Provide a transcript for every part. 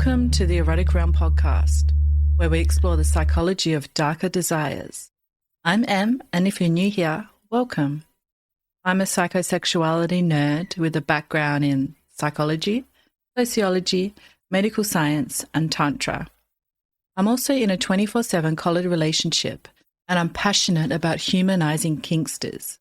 Welcome to the Erotic Realm podcast, where we explore the psychology of darker desires. I'm Em, and if you're new here, welcome. I'm a psychosexuality nerd with a background in psychology, sociology, medical science, and Tantra. I'm also in a 24/7 collared relationship, and I'm passionate about humanizing kinksters.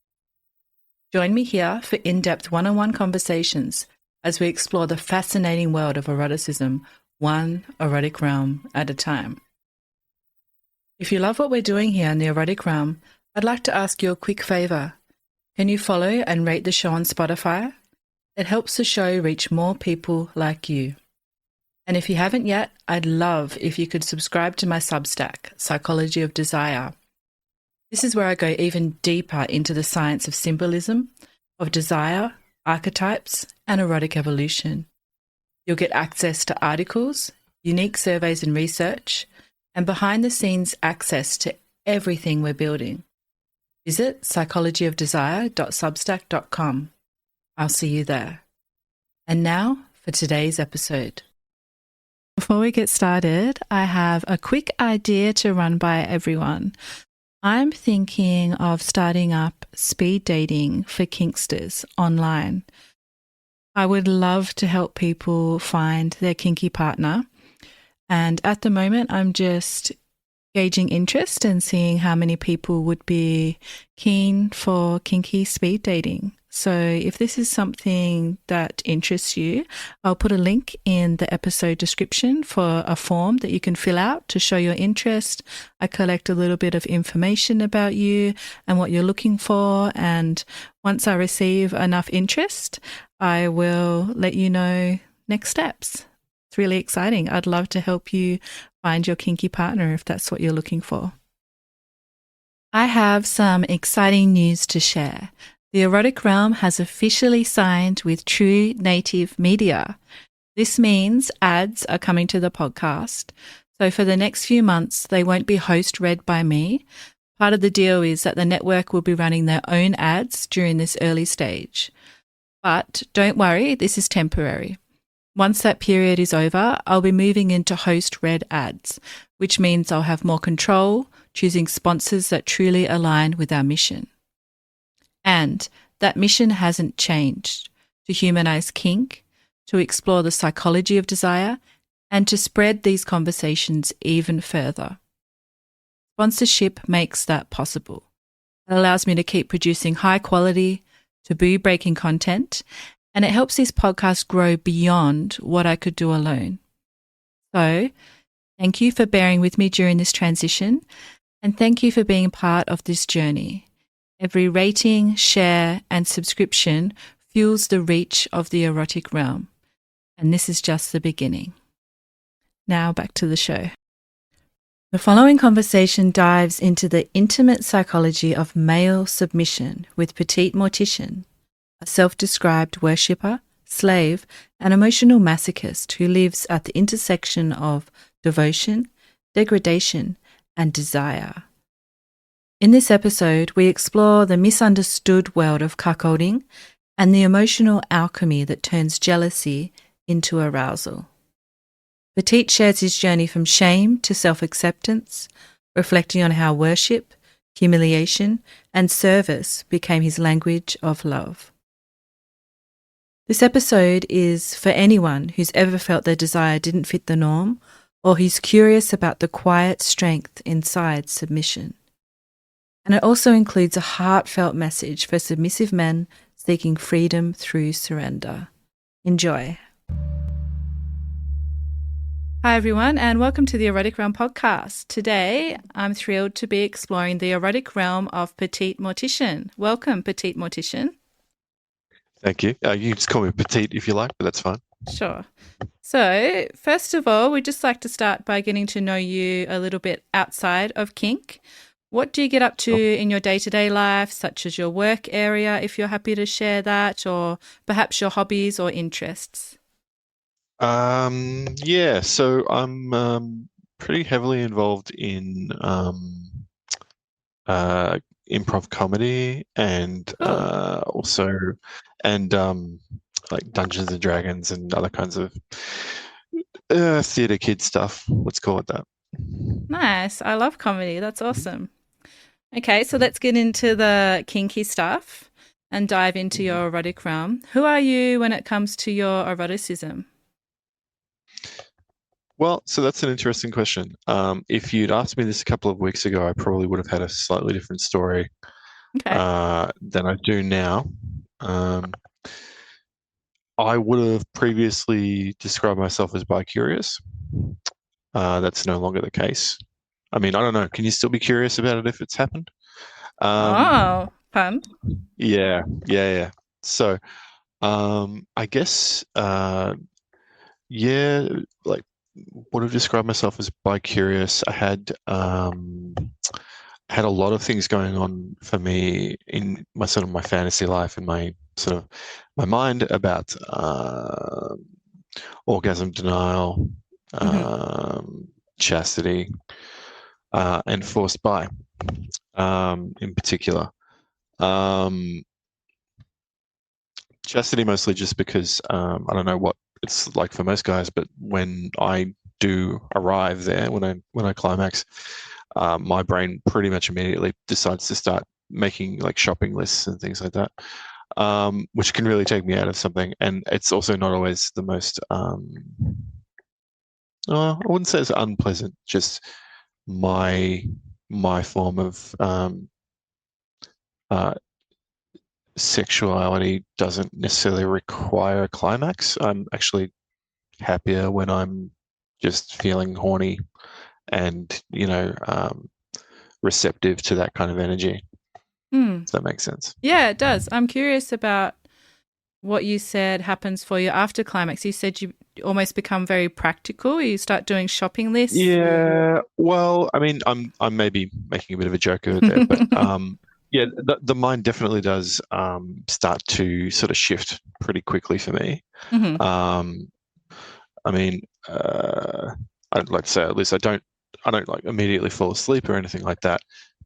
Join me here for in-depth one-on-one conversations as we explore the fascinating world of eroticism, one erotic realm at a time. If you love what we're doing here in the Erotic Realm, I'd like to ask you a quick favor. Can you follow and rate the show on Spotify? It helps the show reach more people like you. And if you haven't yet, I'd love if you could subscribe to my Substack, Psychology of Desire. This is where I go even deeper into the science of symbolism, of desire, archetypes, and erotic evolution. You'll get access to articles, unique surveys and research, and behind-the-scenes access to everything we're building. Visit psychologyofdesire.substack.com. I'll see you there. And now for today's episode. Before we get started, I have a quick idea to run by everyone. I'm thinking of starting up speed dating for kinksters online. I would love to help people find their kinky partner. And at the moment, I'm just gauging interest and seeing how many people would be keen for kinky speed dating. So if this is something that interests you, I'll put a link in the episode description for a form that you can fill out to show your interest. I collect a little bit of information about you and what you're looking for. And once I receive enough interest, I will let you know next steps. It's really exciting. I'd love to help you find your kinky partner if that's what you're looking for. I have some exciting news to share. The Erotic Realm has officially signed with True Native Media. This means ads are coming to the podcast. So for the next few months, they won't be host-read by me. Part of the deal is that the network will be running their own ads during this early stage. But don't worry, this is temporary. Once that period is over, I'll be moving into host-read ads, which means I'll have more control, choosing sponsors that truly align with our mission. And that mission hasn't changed: to humanize kink, to explore the psychology of desire, and to spread these conversations even further. Sponsorship makes that possible. It allows me to keep producing high quality, taboo-breaking content, and it helps this podcast grow beyond what I could do alone. So, thank you for bearing with me during this transition, and thank you for being part of this journey. Every rating, share, and subscription fuels the reach of the Erotic Realm. And this is just the beginning. Now back to the show. The following conversation dives into the intimate psychology of male submission with Petitmortician, a self-described worshipper, slave, and emotional masochist who lives at the intersection of devotion, degradation, and desire. In this episode, we explore the misunderstood world of cuckolding and the emotional alchemy that turns jealousy into arousal. Petit shares his journey from shame to self-acceptance, reflecting on how worship, humiliation, and service became his language of love. This episode is for anyone who's ever felt their desire didn't fit the norm or who's curious about the quiet strength inside submission. And it also includes a heartfelt message for submissive men seeking freedom through surrender. Enjoy. Hi everyone, and welcome to the Erotic Realm podcast. Today, I'm thrilled to be exploring the erotic realm of Petitmortician. Welcome, Petitmortician. Thank you. You can just call me Petite if you like, but that's fine. Sure. So, first of all, we'd just like to start by getting to know you a little bit outside of kink. What do you get up to in your day-to-day life, such as your work area, if you're happy to share that, or perhaps your hobbies or interests? So I'm pretty heavily involved in improv comedy and also like Dungeons and Dragons and other kinds of theatre kid stuff. Let's call it that. Nice. I love comedy. That's awesome. Okay, so let's get into the kinky stuff and dive into Mhm. your erotic realm. Who are you when it comes to your eroticism? Well, so that's an interesting question. If you'd asked me this a couple of weeks ago, I probably would have had a slightly different story Okay. than I do now. Um, I would have previously described myself as bi-curious. That's no longer the case. I mean, I don't know. Can you still be curious about it if it's happened? Um, Oh, fun. yeah. So, I guess, yeah, like would have described myself as bi-curious. I had a lot of things going on for me in my sort of my fantasy life and my sort of my mind about orgasm denial, Hmm. chastity, and forced by, in particular. Um, Chastity mostly just because I don't know what it's like for most guys, but when I do arrive there, when I climax, my brain pretty much immediately decides to start making like shopping lists and things like that, which can really take me out of something. And it's also not always the most, I wouldn't say it's unpleasant, just my my form of uh, sexuality doesn't necessarily require a climax. I'm actually happier when I'm just feeling horny and, receptive to that kind of energy. Hmm. Does that make sense? Yeah, it does. I'm curious about what you said happens for you after climax. You said you almost become very practical. You start doing shopping lists. Yeah. Well, I mean, I'm maybe making a bit of a joke of it there, but yeah, the mind definitely does start to sort of shift pretty quickly for me. Hmm. Um, I mean, I'd like to say at least I don't like immediately fall asleep or anything like that,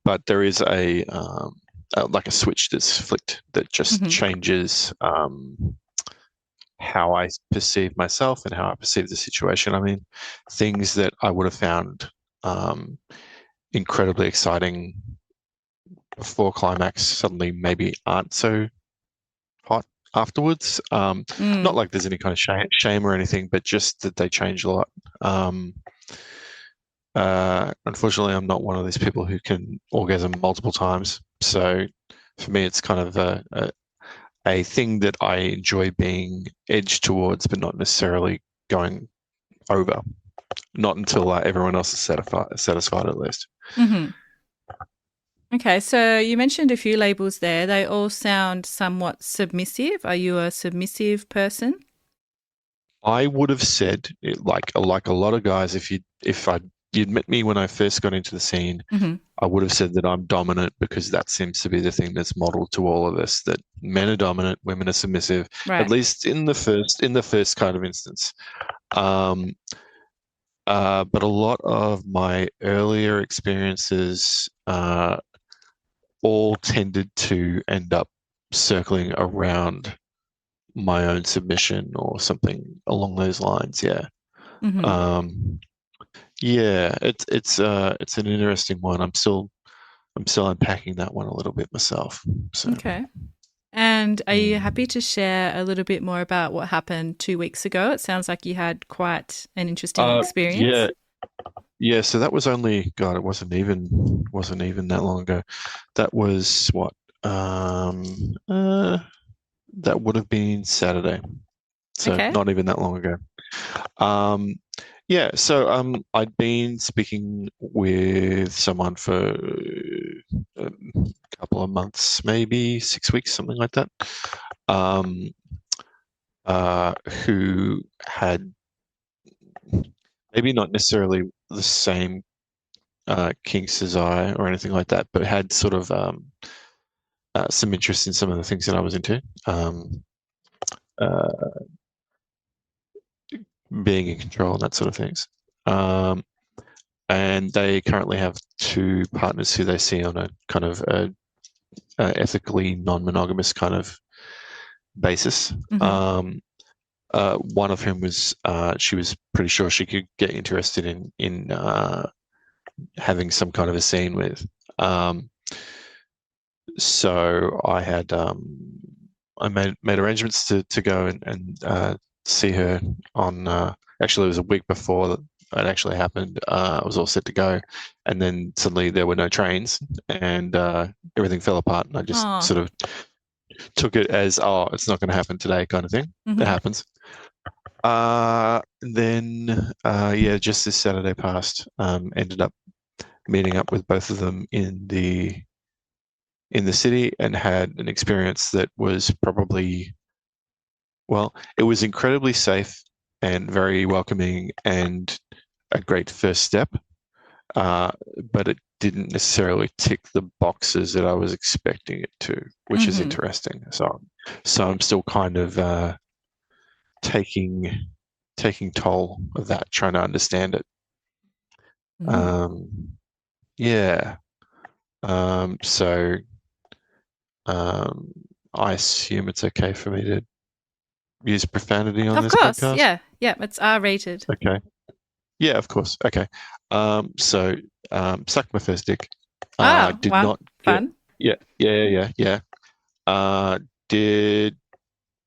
but there is like a switch that's flicked that just Hmm. changes how I perceive myself and how I perceive the situation. I mean, things that I would have found um, incredibly exciting before climax suddenly maybe aren't so hot afterwards. Not Mm. like there's any kind of shame or anything, but just that they change a lot. Um, Unfortunately, I'm not one of these people who can orgasm multiple times. So for me, it's kind of a thing that I enjoy being edged towards, but not necessarily going over. Not until everyone else is satisfied at least. Hmm. Okay, so you mentioned a few labels there. They all sound somewhat submissive. Are you a submissive person? I would have said it, like a lot of guys, if you'd met me when I first got into the scene, Hmm. I would have said that I'm dominant because that seems to be the thing that's modeled to all of us, that men are dominant, women are submissive, at Right. least in the first kind of instance. Um, but a lot of my earlier experiences all tended to end up circling around my own submission or something along those lines. Yeah. Hmm. Um, yeah, it's an interesting one. I'm still unpacking that one a little bit myself. So, Okay. And are you happy mm. to share a little bit more about what happened 2 weeks ago? It sounds like you had quite an interesting Yeah, experience. yeah. So that was only God. It wasn't even that long ago. That was what? Um, uh, that would have been Saturday. So Okay. not even that long ago. Um, yeah. So I'd been speaking with someone for a couple of months, maybe 6 weeks, something like that. Um, who had maybe not necessarily the same kinks as I or anything like that, but had sort of some interest in some of the things that I was into, uh, being in control and that sort of things. Um, and they currently have two partners who they see on a kind of ethically non-monogamous kind of basis. Hmm. one of whom was she was pretty sure she could get interested in having some kind of a scene with. So I had I made arrangements to go and see her on. Actually, it was a week before that it actually happened. I was all set to go, and then suddenly there were no trains, and everything fell apart. And I just Oh. sort of took it as, oh, it's not going to happen today, kind of thing. It happens. Then yeah, just this Saturday past, ended up meeting up with both of them in the city and had an experience that was probably, well, it was incredibly safe and very welcoming and a great first step, but it didn't necessarily tick the boxes that I was expecting it to, which is interesting. So I'm still kind of taking toll of that, trying to understand it. Yeah. So I assume it's okay for me to use profanity on this podcast? Yeah. Yeah, it's R-rated. Okay. Yeah, of course. Okay. So sucked my first dick. Did wow. not get. Fun. Yeah. Did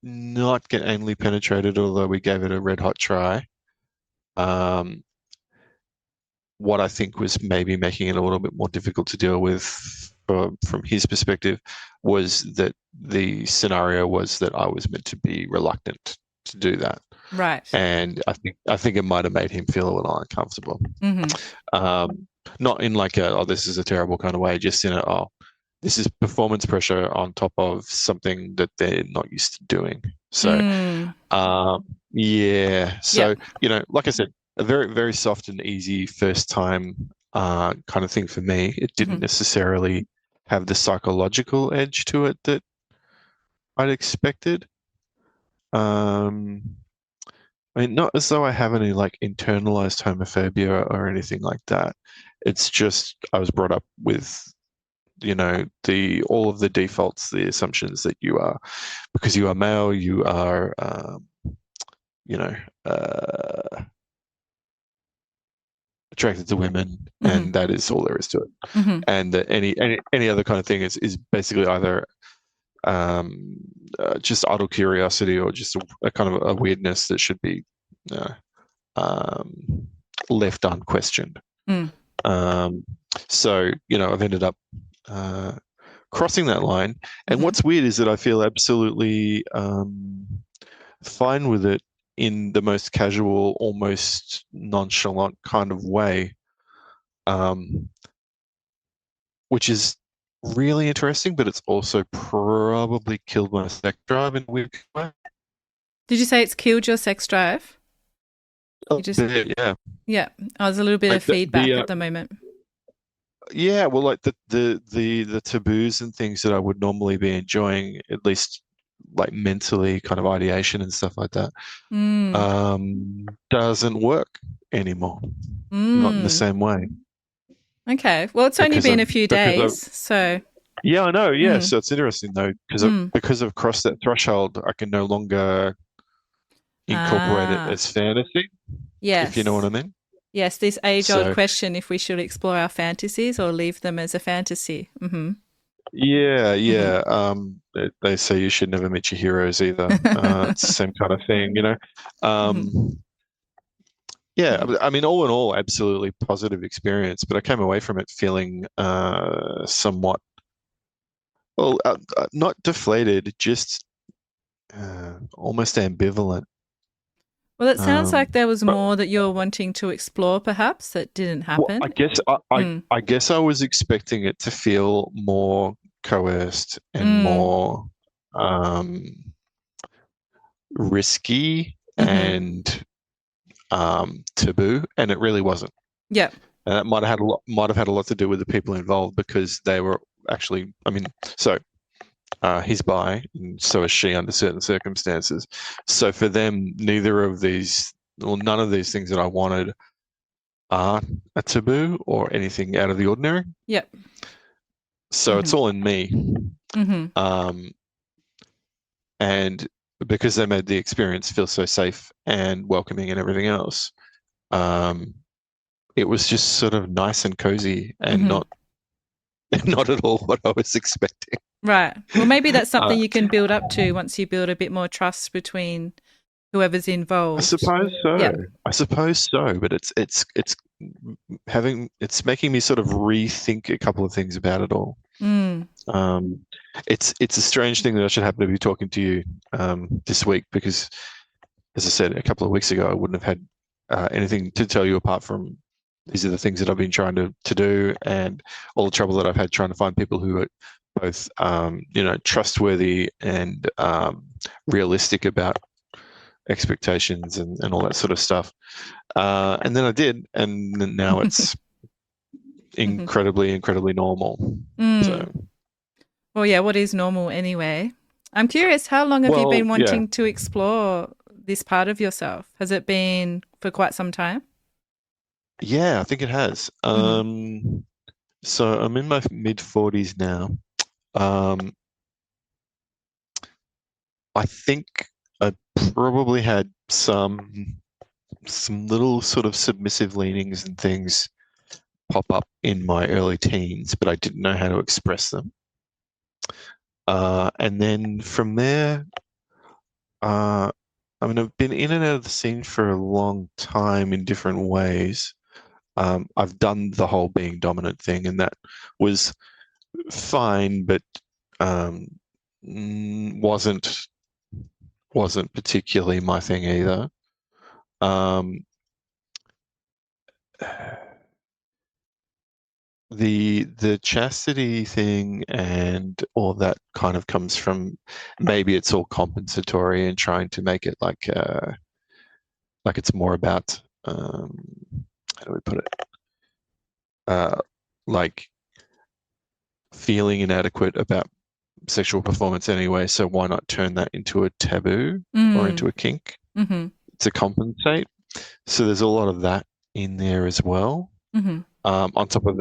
not get anally penetrated, although we gave it a red hot try. What I think was maybe making it a little bit more difficult to deal with from his perspective was that the scenario was that I was meant to be reluctant to do that. Right. And I think it might have made him feel a little uncomfortable. Not in like a, oh, this is a terrible kind of way, just in a, oh, this is performance pressure on top of something that they're not used to doing. So, yeah. So, you know, like I said, a very, very soft and easy first time kind of thing for me. It didn't necessarily have the psychological edge to it that I'd expected. I mean, not as though I have any like internalized homophobia or anything like that. It's just I was brought up with, you know, all of the defaults, the assumptions that you are, because you are male, you are, you know, attracted to women, and that is all there is to it. And that any other kind of thing is basically either just idle curiosity or just a kind of a weirdness that should be left unquestioned. So, you know, I've ended up crossing that line. And what's weird is that I feel absolutely fine with it in the most casual, almost nonchalant kind of way, which is really interesting, but it's also probably killed my sex drive in a weird way. Did you say it's killed your sex drive? Yeah. Yeah. Oh, there's a little bit of feedback at the moment. Yeah, well, like the taboos and things that I would normally be enjoying, at least like mentally, kind of ideation and stuff like that, doesn't work anymore. Not in the same way. Okay. Well, it's only been a few days, so. Yeah, I know. Yeah, so it's interesting though, because I've crossed that threshold, I can no longer incorporate it as fantasy. Yes. If you know what I mean. Yes, this age-old question: if we should explore our fantasies or leave them as a fantasy. Yeah. They say you should never meet your heroes either. It's the same kind of thing, you know. Yeah, I mean, all in all, absolutely positive experience. But I came away from it feeling somewhat, well, not deflated, just almost ambivalent. Well, it sounds like there was more that you're wanting to explore, perhaps, that didn't happen. Well, I guess I was expecting it to feel more coerced and more risky and taboo, and it really wasn't. Yeah, and that might have had a lot to do with the people involved, because they were actually, I mean, so. He's bi, and so is she under certain circumstances. So for them, neither of these, or none of these things that I wanted are a taboo or anything out of the ordinary. Yep. So it's all in me. And because they made the experience feel so safe and welcoming and everything else. Um, it was just sort of nice and cozy and Hmm. not not at all what I was expecting. Right. Well, maybe that's Uh, something you can build up to once you build a bit more trust between whoever's I involved. suppose so. Yeah. I suppose so, but it's making me sort of rethink a couple of things about it all. Mm. Um, it's a strange thing that I should happen to be talking to you this week because, as I said a couple of weeks ago, I wouldn't have had anything to tell you apart from these are the things that I've been trying to do and all the trouble that I've had trying to find people who are both trustworthy and realistic about expectations and all that sort of stuff. And then I did, and now it's Hmm. incredibly normal. Mm. So, Well, yeah, what is normal anyway? I'm curious, how long have you well, been yeah, wanting to explore this part of yourself? Has it been for quite some time? yeah, I think it has. Hmm. So I'm in my mid 40s now. Um, I think I probably had some little sort of submissive leanings and things pop up in my early teens, but I didn't know how to express them. And then from there, uh, I mean, I've been in and out of the scene for a long time in different ways. I've done the whole being dominant thing, and that was fine, but um, wasn't particularly my thing either. Um, the chastity thing and all that kind of comes from maybe it's all compensatory and trying to make it like it's more about how do we put it like feeling inadequate about sexual performance anyway, so why not turn that into a taboo or into Mm. a kink Hmm. to compensate? So there's a lot of that in there as well. Hmm. On top of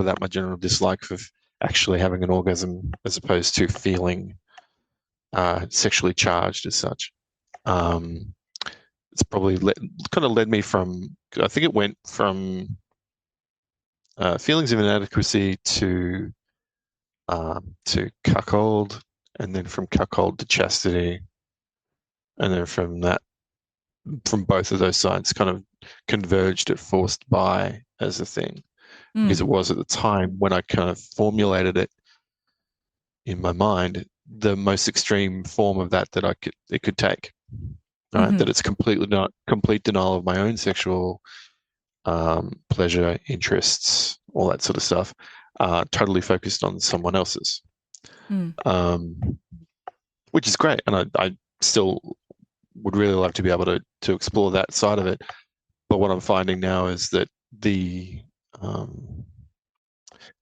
that, my general dislike of actually having an orgasm as opposed to feeling sexually charged as such. Um, it's probably kind of led me from. I think it went from feelings of inadequacy to cuckold, and then from cuckold to chastity, and then from both of those sides, kind of converged at forced by as a thing because Mm. it was at the time when I kind of formulated it in my mind the most extreme form of that it could take. Right, Hmm. that it's completely not complete denial of my own sexual pleasure, interests, all that sort of stuff, totally focused on someone else's, Mm. um, which is great. And I still would really like to be able to explore that side of it. But what I'm finding now is that um,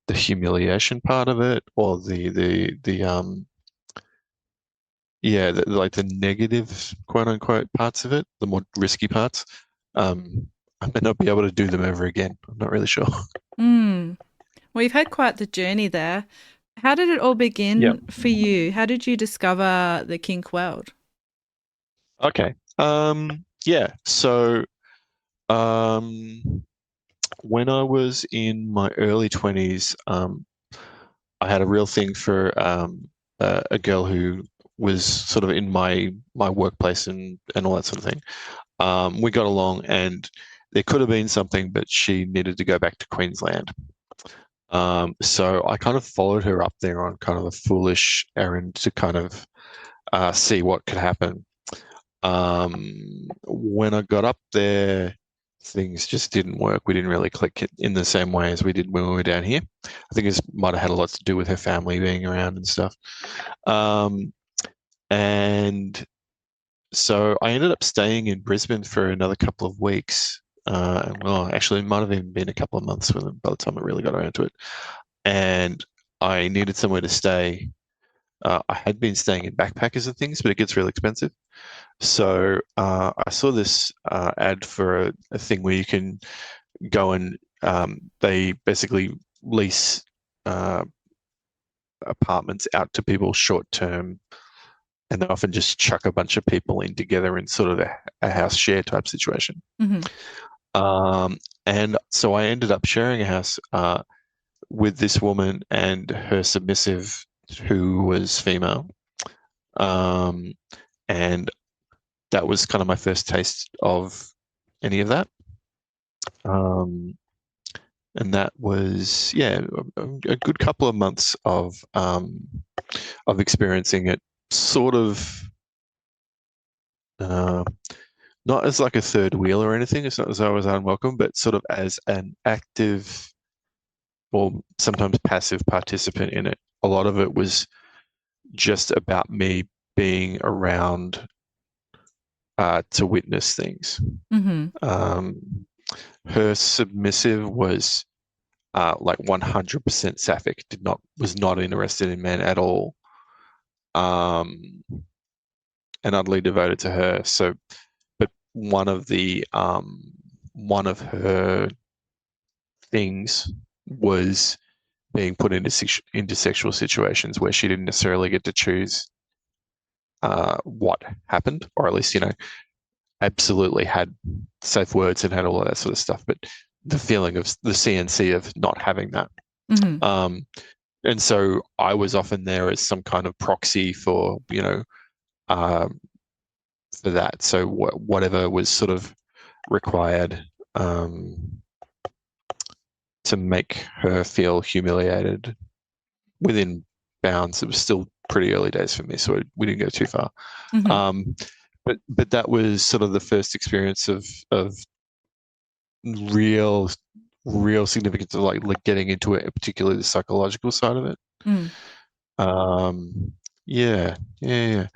the humiliation part of it, or like the negative quote unquote parts of it, the more risky parts, I may not be able to do them ever again. I'm not really sure. Mm. Well, you've had quite the journey there. How did it all Yeah. begin for you? How did you discover the kink world? Okay. Yeah. So, um, when I was in my early 20s, I had a real thing for a girl who was sort of in my workplace and all that sort of thing. We got along, and there could have been something, but she needed to go back to Queensland. So I kind of followed her up there on kind of a foolish errand to kind of see what could happen. When I got up there, things just didn't work. We didn't really click it in the same way as we did when we were down here. I think it might have had a lot to do with her family being around and stuff. Um, and so I ended up staying in Brisbane for another couple of weeks. Well, actually, it might have even been a couple of months by the time I really got around to it. And I needed somewhere to stay. I had been staying in backpackers and things, but it gets really expensive. So I saw this ad for a thing where you can go and they basically lease uh, apartments out to people short term and they often just chuck a bunch of people in together in sort of a house share type situation. And so I ended up sharing a house with this woman and her submissive, who was female. And that was kind of my first taste of any of that. And that was, yeah, a good couple of months of experiencing it, sort of not as like a third wheel or anything. It's not as I was unwelcome, but sort of as an active or sometimes passive participant in it. A lot of it was just about me being around to witness things. Her submissive was like 100% sapphic, was not interested in men at all, and utterly devoted to her. So, but one of her things was being put into sexual situations where she didn't necessarily get to choose what happened, or at least, absolutely had safe words and had all of that sort of stuff, but the feeling of the CNC of not having that. And so I was often there as some kind of proxy for, for that. So whatever was sort of required to make her feel humiliated within bounds. It was still pretty early days for me, so we didn't go too far. But that was sort of the first experience of real significance of like getting into it, particularly the psychological side of it. Yeah. Then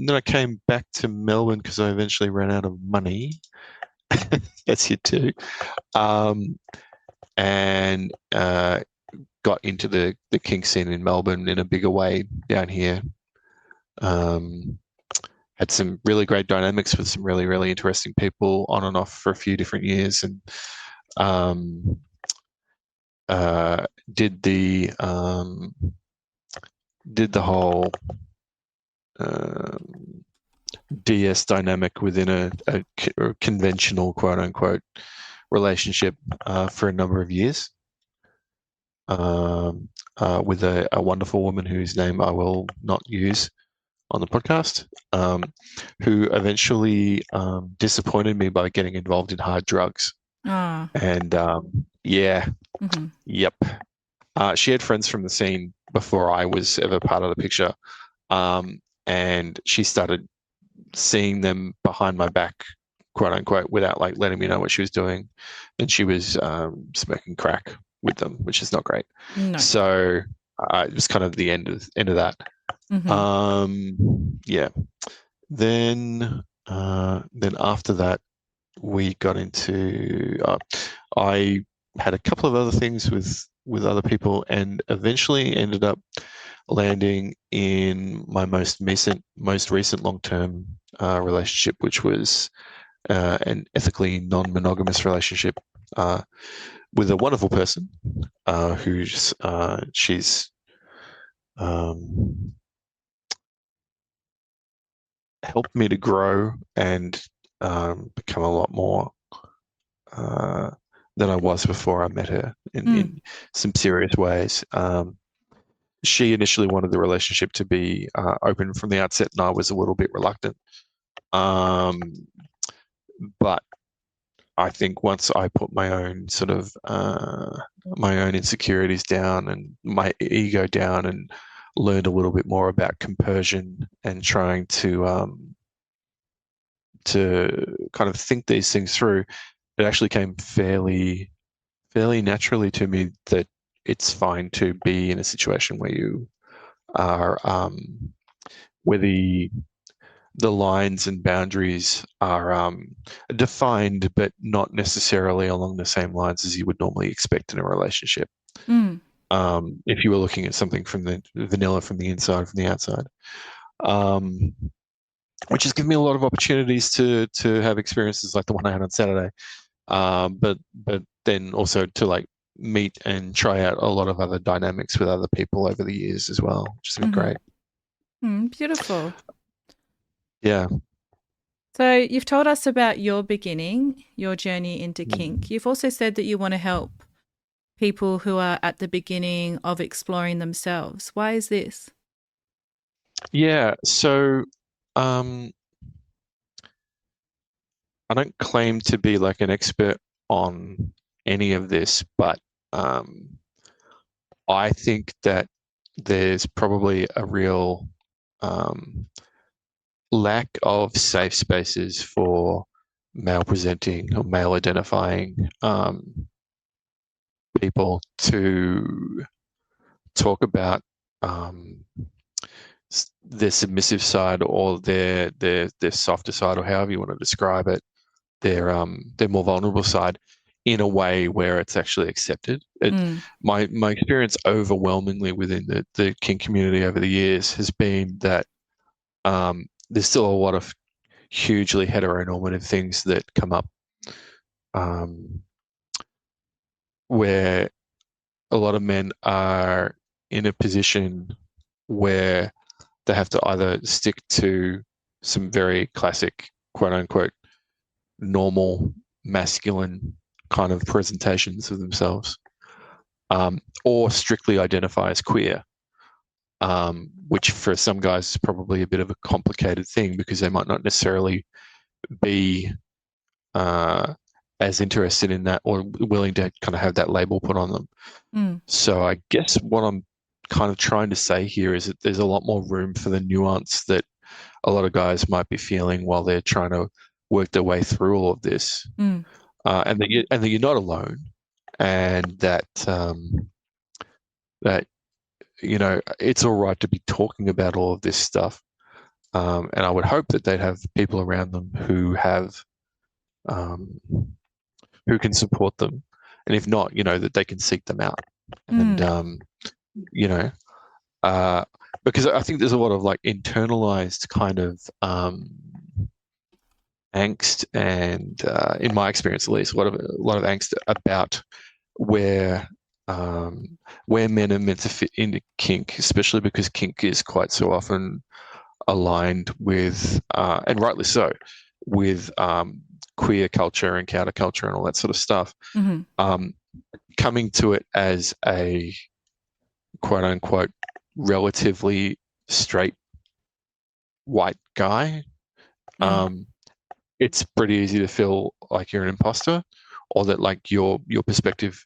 I came back to Melbourne because I eventually ran out of money. That's it too. And got into the kink scene in Melbourne in a bigger way down here. Had some really great dynamics with some really, really interesting people on and off for a few different years, and did the whole DS dynamic within a conventional quote unquote relationship for a number of years with a wonderful woman whose name I will not use on the podcast, who eventually disappointed me by getting involved in hard drugs. And yep. She had friends from the scene before I was ever part of the picture, and she started seeing them behind my back, quote unquote, without like letting me know what she was doing, and she was smoking crack with them, which is not great. No. So it was kind of the end of that. Yeah. Then after that, we got into. I had a couple of other things with other people, and eventually ended up landing in my most recent long-term relationship, which was an ethically non-monogamous relationship with a wonderful person who's she's helped me to grow and become a lot more than I was before I met her in some serious ways. She initially wanted the relationship to be open from the outset, and I was a little bit reluctant. But I think once I put my own sort of my own insecurities down and my ego down, and learned a little bit more about compersion and trying to kind of think these things through, it actually came fairly naturally to me that it's fine to be in a situation where you are where the lines and boundaries are defined, but not necessarily along the same lines as you would normally expect in a relationship. If you were looking at something from the vanilla, from the inside, from the outside, which has given me a lot of opportunities to have experiences like the one I had on Saturday, but then also to like meet and try out a lot of other dynamics with other people over the years as well, which has been great. Beautiful. Yeah. So you've told us about your beginning, your journey into kink. Mm. You've also said that you want to help people who are at the beginning of exploring themselves. Why is this? Yeah. So, um, I don't claim to be like an expert on any of this, but um, I think that there's probably a real um, lack of safe spaces for male presenting or male identifying people to talk about um, their submissive side or their softer side, or however you want to describe it, their more vulnerable side, in a way where it's actually accepted. My experience overwhelmingly within the kink community over the years has been that there's still a lot of hugely heteronormative things that come up, um, where a lot of men are in a position where they have to either stick to some very classic, quote unquote, normal masculine kind of presentations of themselves, or strictly identify as queer, which for some guys is probably a bit of a complicated thing because they might not necessarily be as interested in that or willing to kind of have that label put on them. So I guess what I'm kind of trying to say here is that there's a lot more room for the nuance that a lot of guys might be feeling while they're trying to work their way through all of this, and that you're not alone, and that that it's all right to be talking about all of this stuff. And I would hope that they'd have people around them um, who can support them, and if not, that they can seek them out, and you know, because I think there's a lot of like internalized kind of angst, and in my experience, at least, a lot of angst about where where men are meant to fit into kink, especially because kink is quite so often aligned with, and rightly so, with queer culture and counterculture and all that sort of stuff. Coming to it as a quote unquote relatively straight white guy, it's pretty easy to feel like you're an imposter, or that like your perspective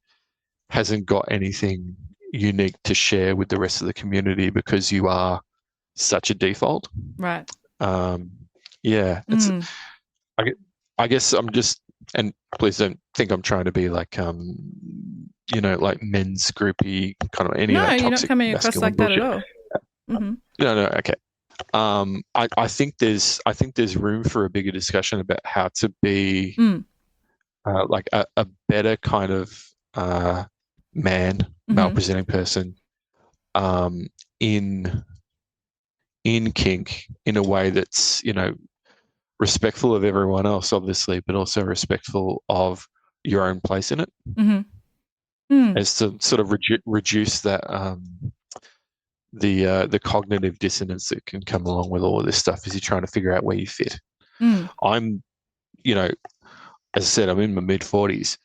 hasn't got anything unique to share with the rest of the community because you are such a default. Right. Yeah, it's. I guess I'm just, and please don't think I'm trying to be like like men's groupie kind of any of No, that you're not toxic coming across masculine like that at bullshit. all. No, okay. I think there's room for a bigger discussion about how to be like a better kind of male presenting person in kink, in a way that's respectful of everyone else, obviously, but also respectful of your own place in it, as to sort of reduce that the cognitive dissonance that can come along with all of this stuff as you're trying to figure out where you fit. I'm, as I said, I'm in my mid-40s.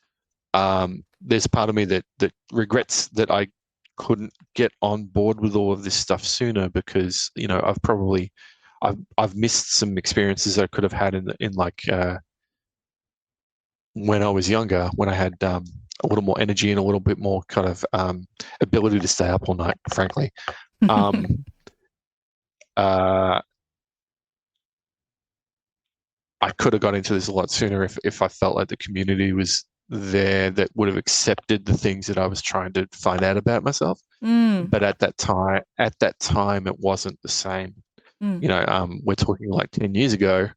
There's part of me that regrets that I couldn't get on board with all of this stuff sooner, because I've missed some experiences I could have had in like when I was younger, when I had a little more energy and a little bit more kind of ability to stay up all night, frankly. I could have got into this a lot sooner if I felt like the community was there that would have accepted the things that I was trying to find out about myself. But at that time, it wasn't the same. We're talking like 10 years ago.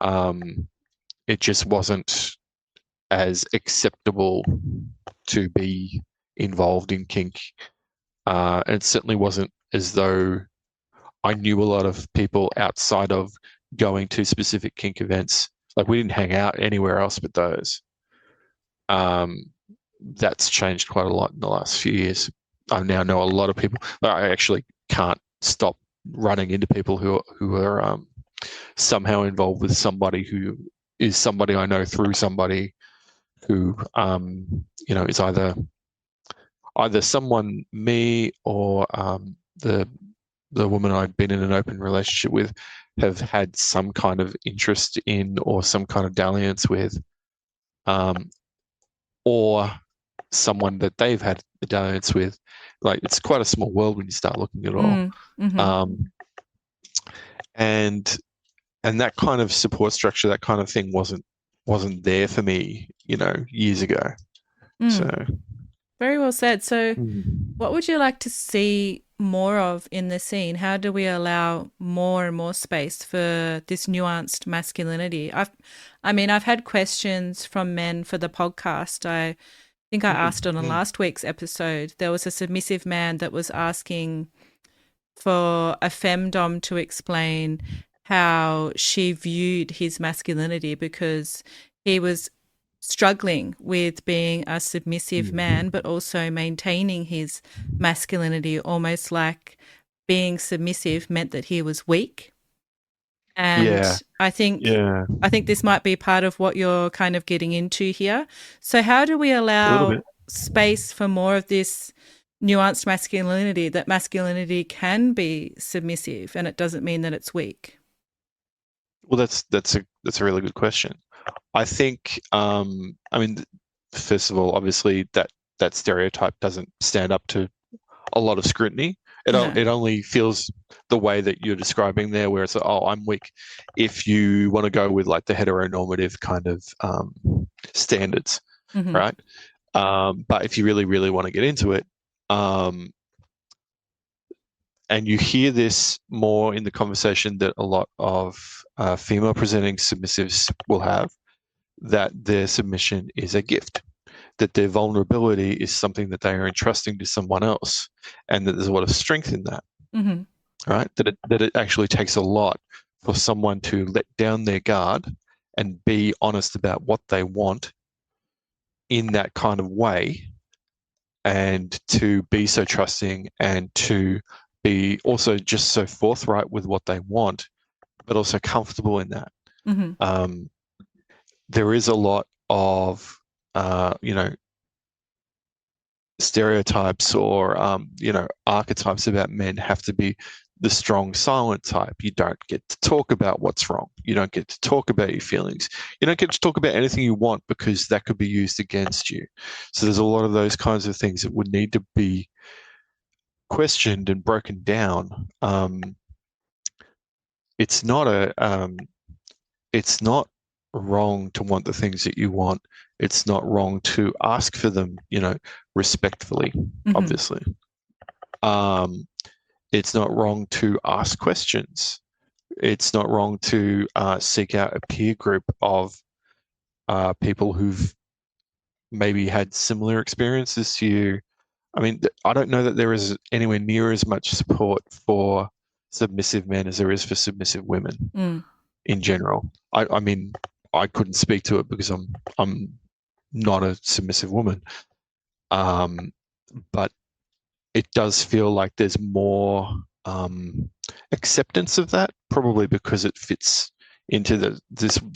It just wasn't as acceptable to be involved in kink. It certainly wasn't as though I knew a lot of people outside of going to specific kink events. Like, we didn't hang out anywhere else but those. That's changed quite a lot in the last few years. I now know a lot of people. I actually can't stop running into people who are somehow involved with somebody who is somebody I know through somebody who is either someone, me, or the woman I'd been in an open relationship with have had some kind of interest in or some kind of dalliance with, or someone that they've had a dalliance with. Like, it's quite a small world when you start looking at it all. And that kind of support structure, that kind of thing wasn't there for me, years ago. So very well said. So what would you like to see more of in the scene? How do we allow more and more space for this nuanced masculinity? I've had questions from men for the podcast. I think I asked on last week's episode. There was a submissive man that was asking for a femdom to explain how she viewed his masculinity, because he was struggling with being a submissive man, but also maintaining his masculinity, almost like being submissive meant that he was weak. And I think this might be part of what you're kind of getting into here. So how do we allow space for more of this nuanced masculinity, that masculinity can be submissive and it doesn't mean that it's weak? Well, that's a really good question. I think, first of all, obviously that stereotype doesn't stand up to a lot of scrutiny. It only feels the way that you're describing there, where it's I'm weak, if you want to go with like the heteronormative kind of standards, right? But if you really, really want to get into it, and you hear this more in the conversation that a lot of female presenting submissives will have, that their submission is a gift, that their vulnerability is something that they are entrusting to someone else, and that there's a lot of strength in that, right? That it actually takes a lot for someone to let down their guard and be honest about what they want in that kind of way, and to be so trusting, and to be also just so forthright with what they want, but also comfortable in that. There is a lot of, stereotypes or, archetypes about men have to be the strong, silent type. You don't get to talk about what's wrong. You don't get to talk about your feelings. You don't get to talk about anything you want, because that could be used against you. So there's a lot of those kinds of things that would need to be questioned and broken down. It's not wrong to want the things that you want. It's not wrong to ask for them, respectfully, obviously. It's not wrong to ask questions. It's not wrong to seek out a peer group of people who've maybe had similar experiences to you. I don't know that there is anywhere near as much support for submissive men as there is for submissive women in general. I couldn't speak to it because I'm not a submissive woman, but it does feel like there's more acceptance of that, probably because it fits into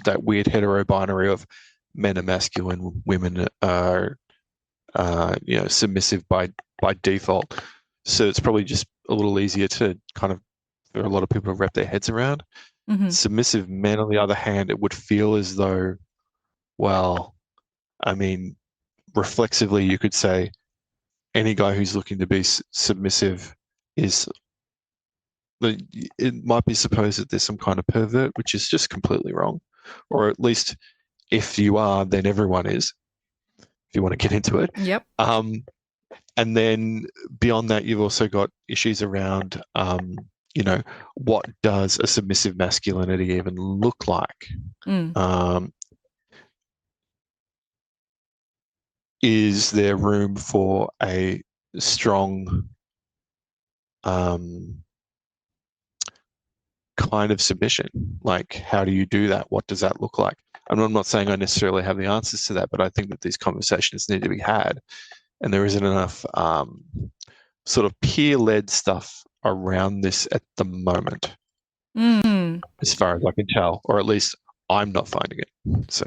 that weird hetero binary of men are masculine, women are submissive by default. So it's probably just a little easier to kind of, for a lot of people, to wrap their heads around. Submissive men, on the other hand, it would feel as though, reflexively, you could say any guy who's looking to be submissive it might be supposed that there's some kind of pervert, which is just completely wrong. Or at least, if you are, then everyone is, if you want to get into it. Yep. And then beyond that, you've also got issues around, what does a submissive masculinity even look like? Is there room for a strong kind of submission? Like, how do you do that? What does that look like? I'm not saying I necessarily have the answers to that, but I think that these conversations need to be had, and there isn't enough sort of peer-led stuff around this at the moment, Mm. as far as I can tell, or at least I'm not finding it. So,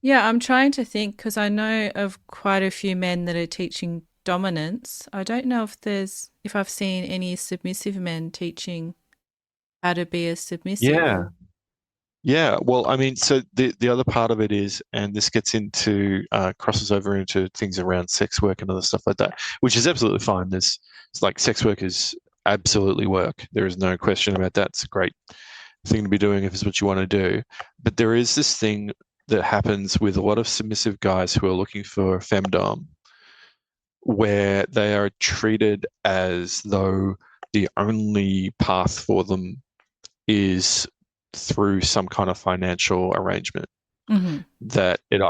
Yeah, I'm trying to think because I know of quite a few men that are teaching dominance. I don't know if I've seen any submissive men teaching how to be a submissive. yeah. Yeah, well, I mean, so the other part of it is, and this gets into crosses over into things around sex work and other stuff like that, which is absolutely fine. It's like sex workers absolutely work. There is no question about that. It's a great thing to be doing if it's what you want to do. But there is this thing that happens with a lot of submissive guys who are looking for femdom, where they are treated as though the only path for them is through some kind of financial arrangement, Mm-hmm. that it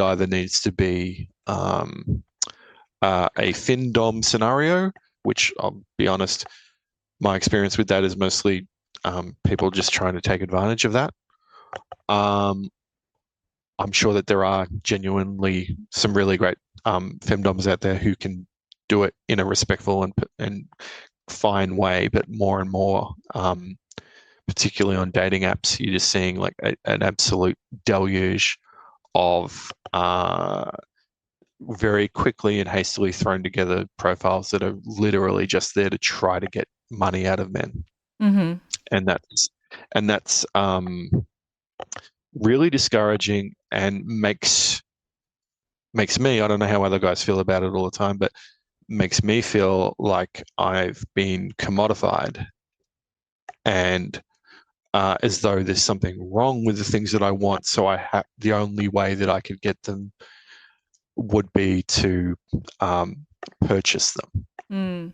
either needs to be a FinDom scenario, which I'll be honest, my experience with that is mostly people just trying to take advantage of that. I'm sure that there are genuinely some really great femdoms out there who can do it in a respectful and fine way, but more and more, particularly on dating apps, you're just seeing like an absolute deluge of very quickly and hastily thrown together profiles that are literally just there to try to get money out of men, Mm-hmm. and that's really discouraging and makes me, I don't know how other guys feel about it all the time, but makes me feel like I've been commodified, and as though there's something wrong with the things that I want. So the only way that I could get them would be to purchase them, Mm.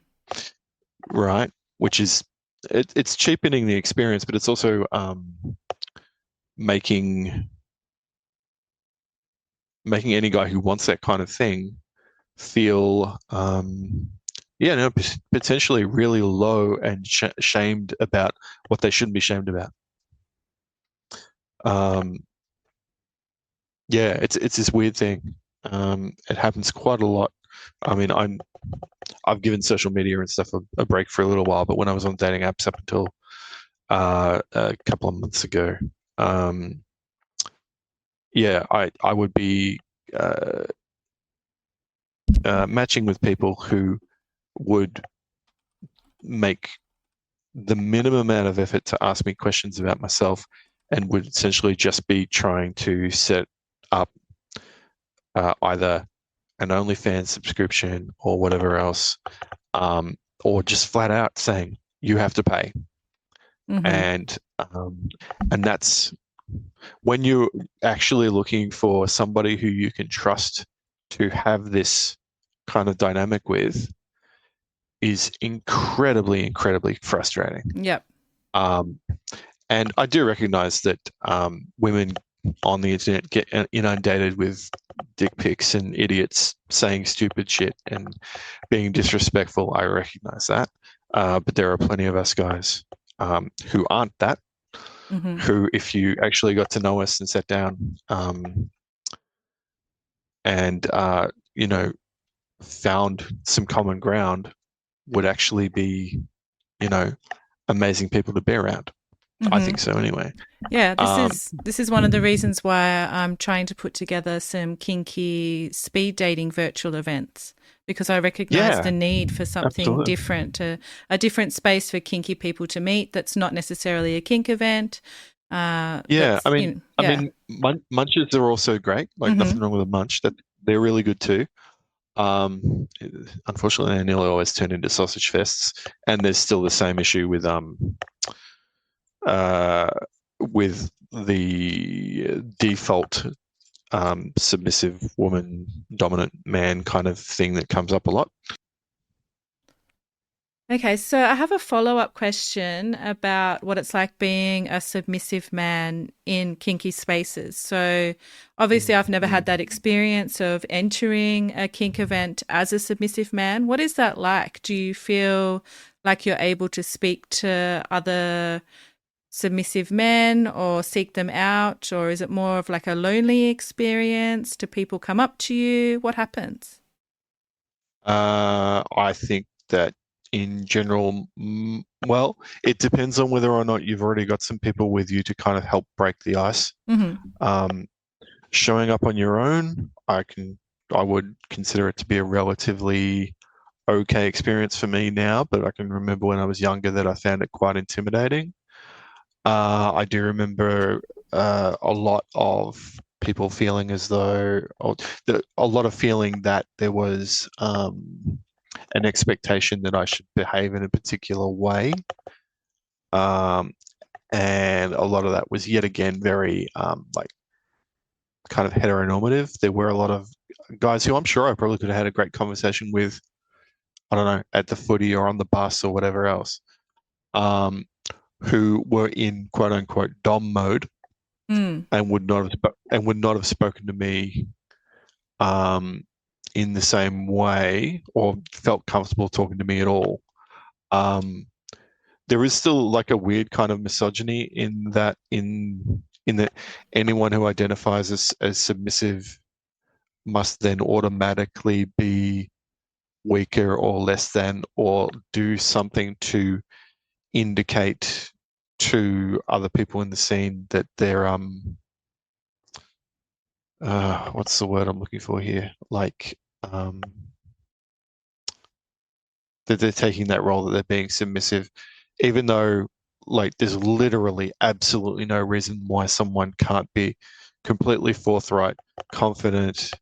right? Which is it's cheapening the experience, but it's also making any guy who wants that kind of thing feel potentially really low and shamed about what they shouldn't be shamed about. Yeah, it's this weird thing. It happens quite a lot. I mean, I've given social media and stuff a break for a little while, but when I was on dating apps up until a couple of months ago, yeah, I would be matching with people who would make the minimum amount of effort to ask me questions about myself, and would essentially just be trying to set up either an OnlyFans subscription or whatever else, or just flat out saying you have to pay, Mm-hmm. and that's when you're actually looking for somebody who you can trust to have this kind of dynamic with, is incredibly, incredibly frustrating. Yep. And I do recognize that women on the internet get inundated with dick pics and idiots saying stupid shit and being disrespectful. I recognize that. But there are plenty of us guys who aren't that, Mm-hmm. who, if you actually got to know us and sat down and, found some common ground, would actually be, amazing people to be around. I Mm-hmm. think so anyway. Yeah, Um, this is one of the reasons why I'm trying to put together some kinky speed dating virtual events, because I recognize yeah, the need for something absolutely. different, a different space for kinky people to meet that's not necessarily a kink event. Yeah, That's, yeah. munches are also great. Like, Mm-hmm. nothing wrong with a munch. That they're really good too. Unfortunately, they nearly always turn into sausage fests, and there's still the same issue uh, with the default submissive woman, dominant man kind of thing that comes up a lot. Okay, so I have a follow-up question about what it's like being a submissive man in kinky spaces. So, obviously, I've never had that experience of entering a kink event as a submissive man. What is that like? Do you feel like you're able to speak to other submissive men or seek them out, or is it more of like a lonely experience? Do people come up to you? What happens? I think that in general, well, it depends on whether or not you've already got some people with you to kind of help break the ice. Mm-hmm. Showing up on your own, I would consider it to be a relatively okay experience for me now, but I can remember when I was younger that I found it quite intimidating. I do remember a lot of people feeling as though, or a lot of feeling that there was an expectation that I should behave in a particular way. And a lot of that was yet again very like kind of heteronormative. There were a lot of guys who I'm sure I probably could have had a great conversation with, I don't know, at the footy or on the bus or whatever else, who were in quote unquote dom mode and would not have spoken to me in the same way or felt comfortable talking to me at all. There is still like a weird kind of misogyny in that anyone who identifies as submissive must then automatically be weaker or less than or do something to indicate to other people in the scene that they're what's the word I'm looking for here? Like that they're taking that role, that they're being submissive, even though like there's literally absolutely no reason why someone can't be completely forthright, confident,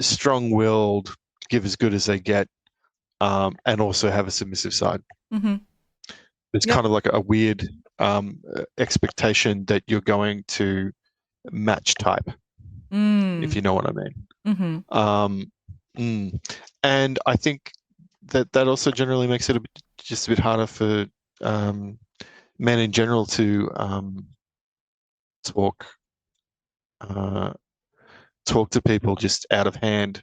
strong-willed, give as good as they get, and also have a submissive side. Mm-hmm. It's Yep. kind of like a weird expectation that you're going to match type, if you know what I mean. Mm-hmm. And I think that also generally makes it just a bit harder for men in general to talk talk to people just out of hand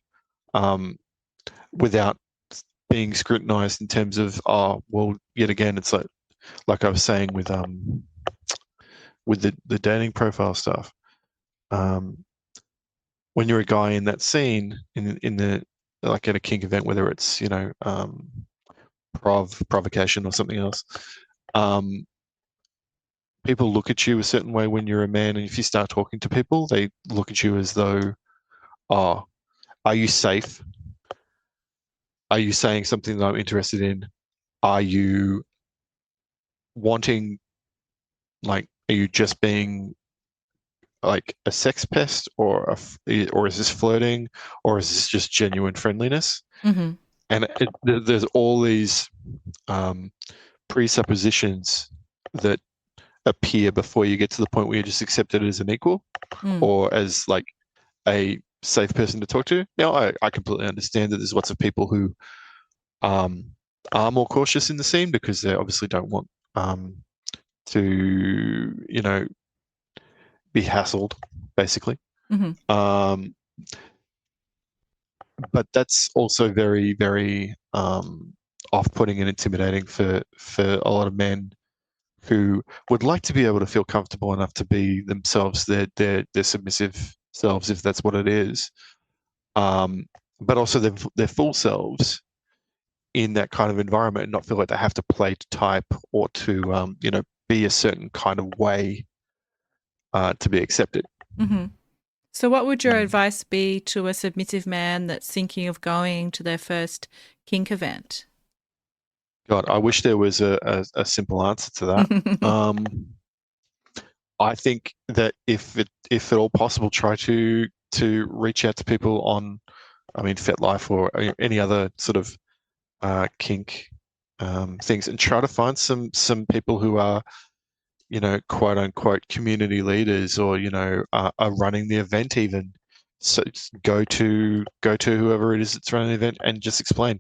without being scrutinized in terms of, oh, well, yet again, it's like I was saying with the dating profile stuff. When you're a guy in that scene in the like at a kink event, whether it's provocation or something else, people look at you a certain way when you're a man, and if you start talking to people, they look at you as though, oh, are you safe? Are you saying something that I'm interested in? Are you wanting, like, are you just being like a sex pest, or is this flirting, or is this just genuine friendliness? Mm-hmm. And there's all these presuppositions that appear before you get to the point where you just accept it as an equal or as like a safe person to talk to. Now, I completely understand that there's lots of people who are more cautious in the scene because they obviously don't want to, be hassled, basically. Mm-hmm. But that's also very, very off-putting and intimidating for a lot of men who would like to be able to feel comfortable enough to be themselves, their submissive selves, if that's what it is, but also their full selves in that kind of environment and not feel like they have to play to type or to be a certain kind of way to be accepted. Mm-hmm. So, what would your Mm. advice be to a submissive man that's thinking of going to their first kink event? God, I wish there was a simple answer to that. I think that if at all possible, try to reach out to people on, I mean, FetLife or any other sort of kink things, and try to find some people who are, quote unquote community leaders, or are running the event even. So go to whoever it is that's running the event and just explain,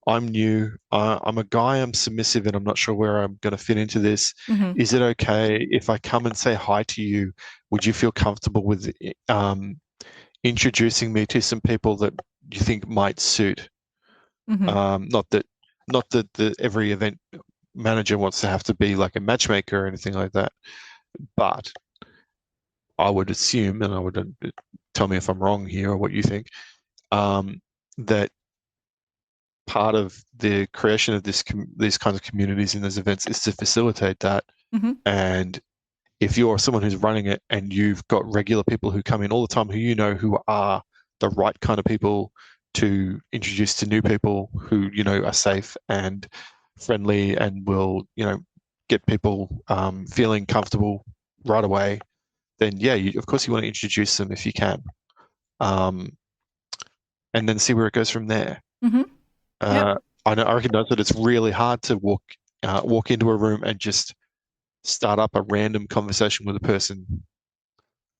I'm new, I'm a guy, I'm submissive, and I'm not sure where I'm going to fit into this. Mm-hmm. Is it okay if I come and say hi to you? Would you feel comfortable with introducing me to some people that you think might suit? Mm-hmm. Not that every event manager wants to have to be like a matchmaker or anything like that, but I would assume, and I would tell me if I'm wrong here or what you think, that part of the creation of these kinds of communities in those events is to facilitate that. Mm-hmm. And if you're someone who's running it and you've got regular people who come in all the time who are the right kind of people to introduce to new people who are safe and friendly and will get people feeling comfortable right away, then yeah, of course you want to introduce them if you can, and then see where it goes from there. Mm-hmm. Yep. I recognize that it's really hard to walk into a room and just start up a random conversation with a person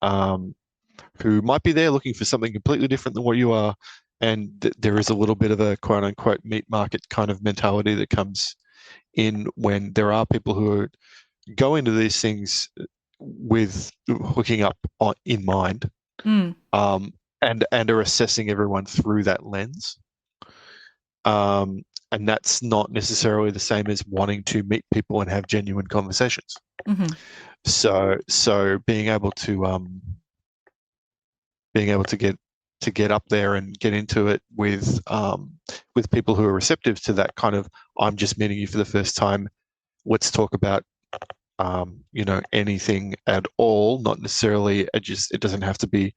who might be there looking for something completely different than what you are, and there is a little bit of a quote unquote meat market kind of mentality that comes in when there are people who go into these things with hooking up in mind, Mm. and are assessing everyone through that lens. And that's not necessarily the same as wanting to meet people and have genuine conversations. Mm-hmm. So being able to get up there and get into it with people who are receptive to that kind of, I'm just meeting you for the first time, let's talk about anything at all, not necessarily it doesn't have to be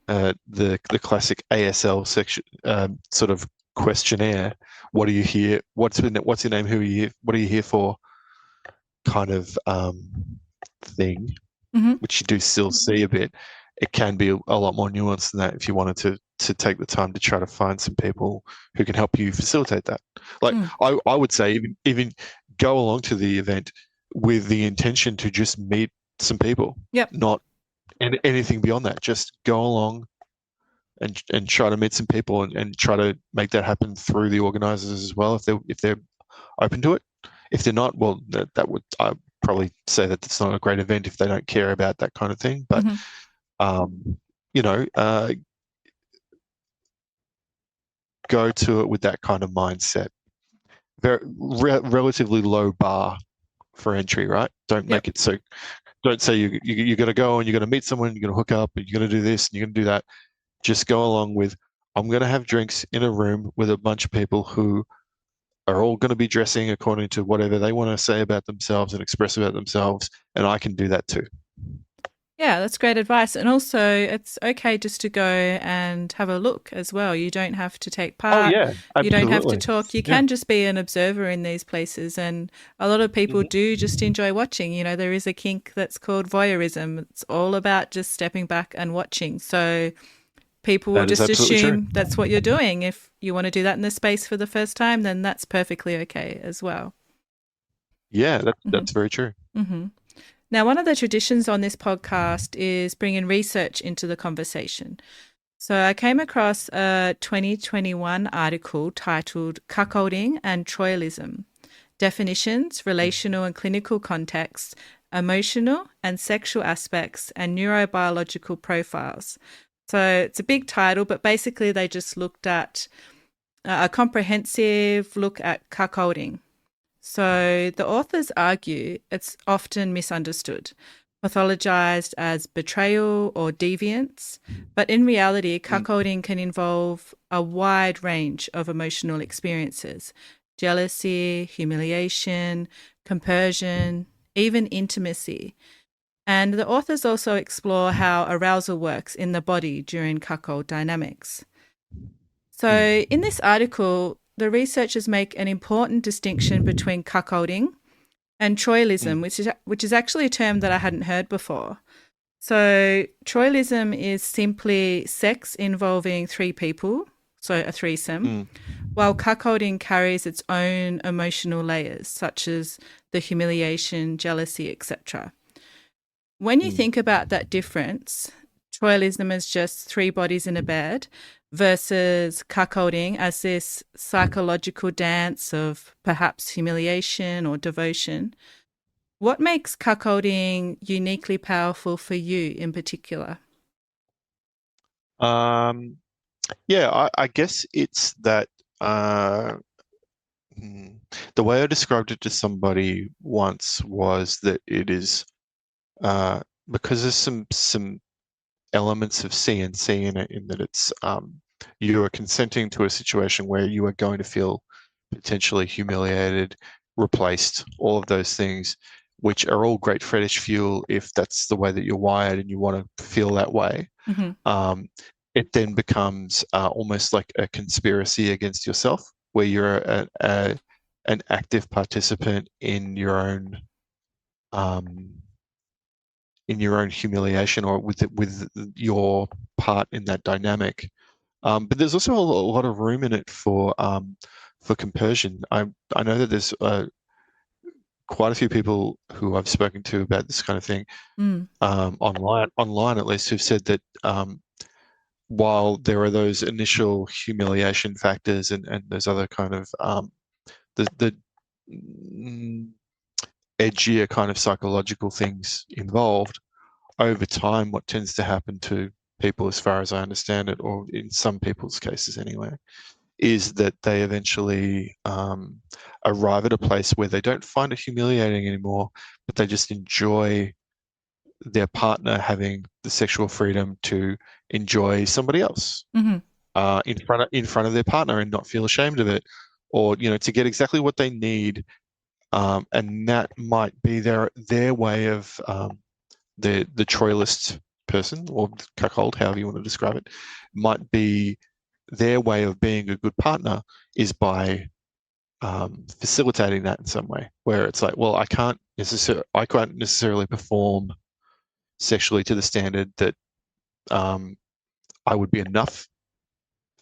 the classic ASL section sort of questionnaire. What are you here? What's your name? Who are you here? What are you here for? Kind of thing, Mm-hmm. which you do still see a bit. It can be a lot more nuanced than that if you wanted to take the time to try to find some people who can help you facilitate that. Like I would say even go along to the event with the intention to just meet some people. Yep. Not anything beyond that. Just go along and try to meet some people and try to make that happen through the organizers as well if they're open to it. If they're not, well, that would I probably say that it's not a great event if they don't care about that kind of thing. But go to it with that kind of mindset. Very relatively low bar for entry, right? Don't make it so. Don't say you're going to go and you're going to meet someone, you're going to hook up, and you're going to do this and you're going to do that. Just go along with, I'm going to have drinks in a room with a bunch of people who are all going to be dressing according to whatever they want to say about themselves and express about themselves, and I can do that too. Yeah, that's great advice. And also, it's okay just to go and have a look as well. You don't have to take part. Oh, yeah, absolutely. You don't have to talk. You can just be an observer in these places. And a lot of people do just enjoy watching. There is a kink that's called voyeurism. It's all about just stepping back and watching. So people will just assume that's what you're doing. If you want to do that in the space for the first time, then that's perfectly okay as well. Yeah, that's very true. Mm-hmm. Now, one of the traditions on this podcast is bringing research into the conversation. So I came across a 2021 article titled Cuckolding and Troilism: Definitions, Relational and Clinical Contexts, Emotional and Sexual Aspects, and Neurobiological Profiles. So it's a big title, but basically they just looked at a comprehensive look at cuckolding. So the authors argue it's often misunderstood, pathologized as betrayal or deviance, but in reality, cuckolding can involve a wide range of emotional experiences: jealousy, humiliation, compersion, even intimacy. And the authors also explore how arousal works in the body during cuckold dynamics. So in this article, the researchers make an important distinction between cuckolding and troilism, which is actually a term that I hadn't heard before. So troilism is simply sex involving three people, so a threesome, while cuckolding carries its own emotional layers, such as the humiliation, jealousy, etc. When you think about that difference, troilism is just three bodies in a bed, versus cuckolding as this psychological dance of perhaps humiliation or devotion. What makes cuckolding uniquely powerful for you in particular? I guess it's that the way I described it to somebody once was that it is because there's some elements of CNC in it, in that it's you are consenting to a situation where you are going to feel potentially humiliated, replaced, all of those things, which are all great fetish fuel if that's the way that you're wired and you want to feel that way. Mm-hmm. It then becomes almost like a conspiracy against yourself, where you're an active participant in your own humiliation, or with your part in that dynamic. But there's also a lot of room in it for compersion. I know that there's quite a few people who I've spoken to about this kind of thing, online at least, who've said that while there are those initial humiliation factors and those other kind of the edgier kind of psychological things involved, over time, what tends to happen to people, as far as I understand it, or in some people's cases anyway, is that they eventually arrive at a place where they don't find it humiliating anymore, but they just enjoy their partner having the sexual freedom to enjoy somebody else Mm-hmm. in front of their partner and not feel ashamed of it, or to get exactly what they need, and that might be their way of the Troilist person, or cuckold, however you want to describe it, might be their way of being a good partner is by facilitating that in some way, where it's like, well, I can't necessarily perform sexually to the standard that I would be enough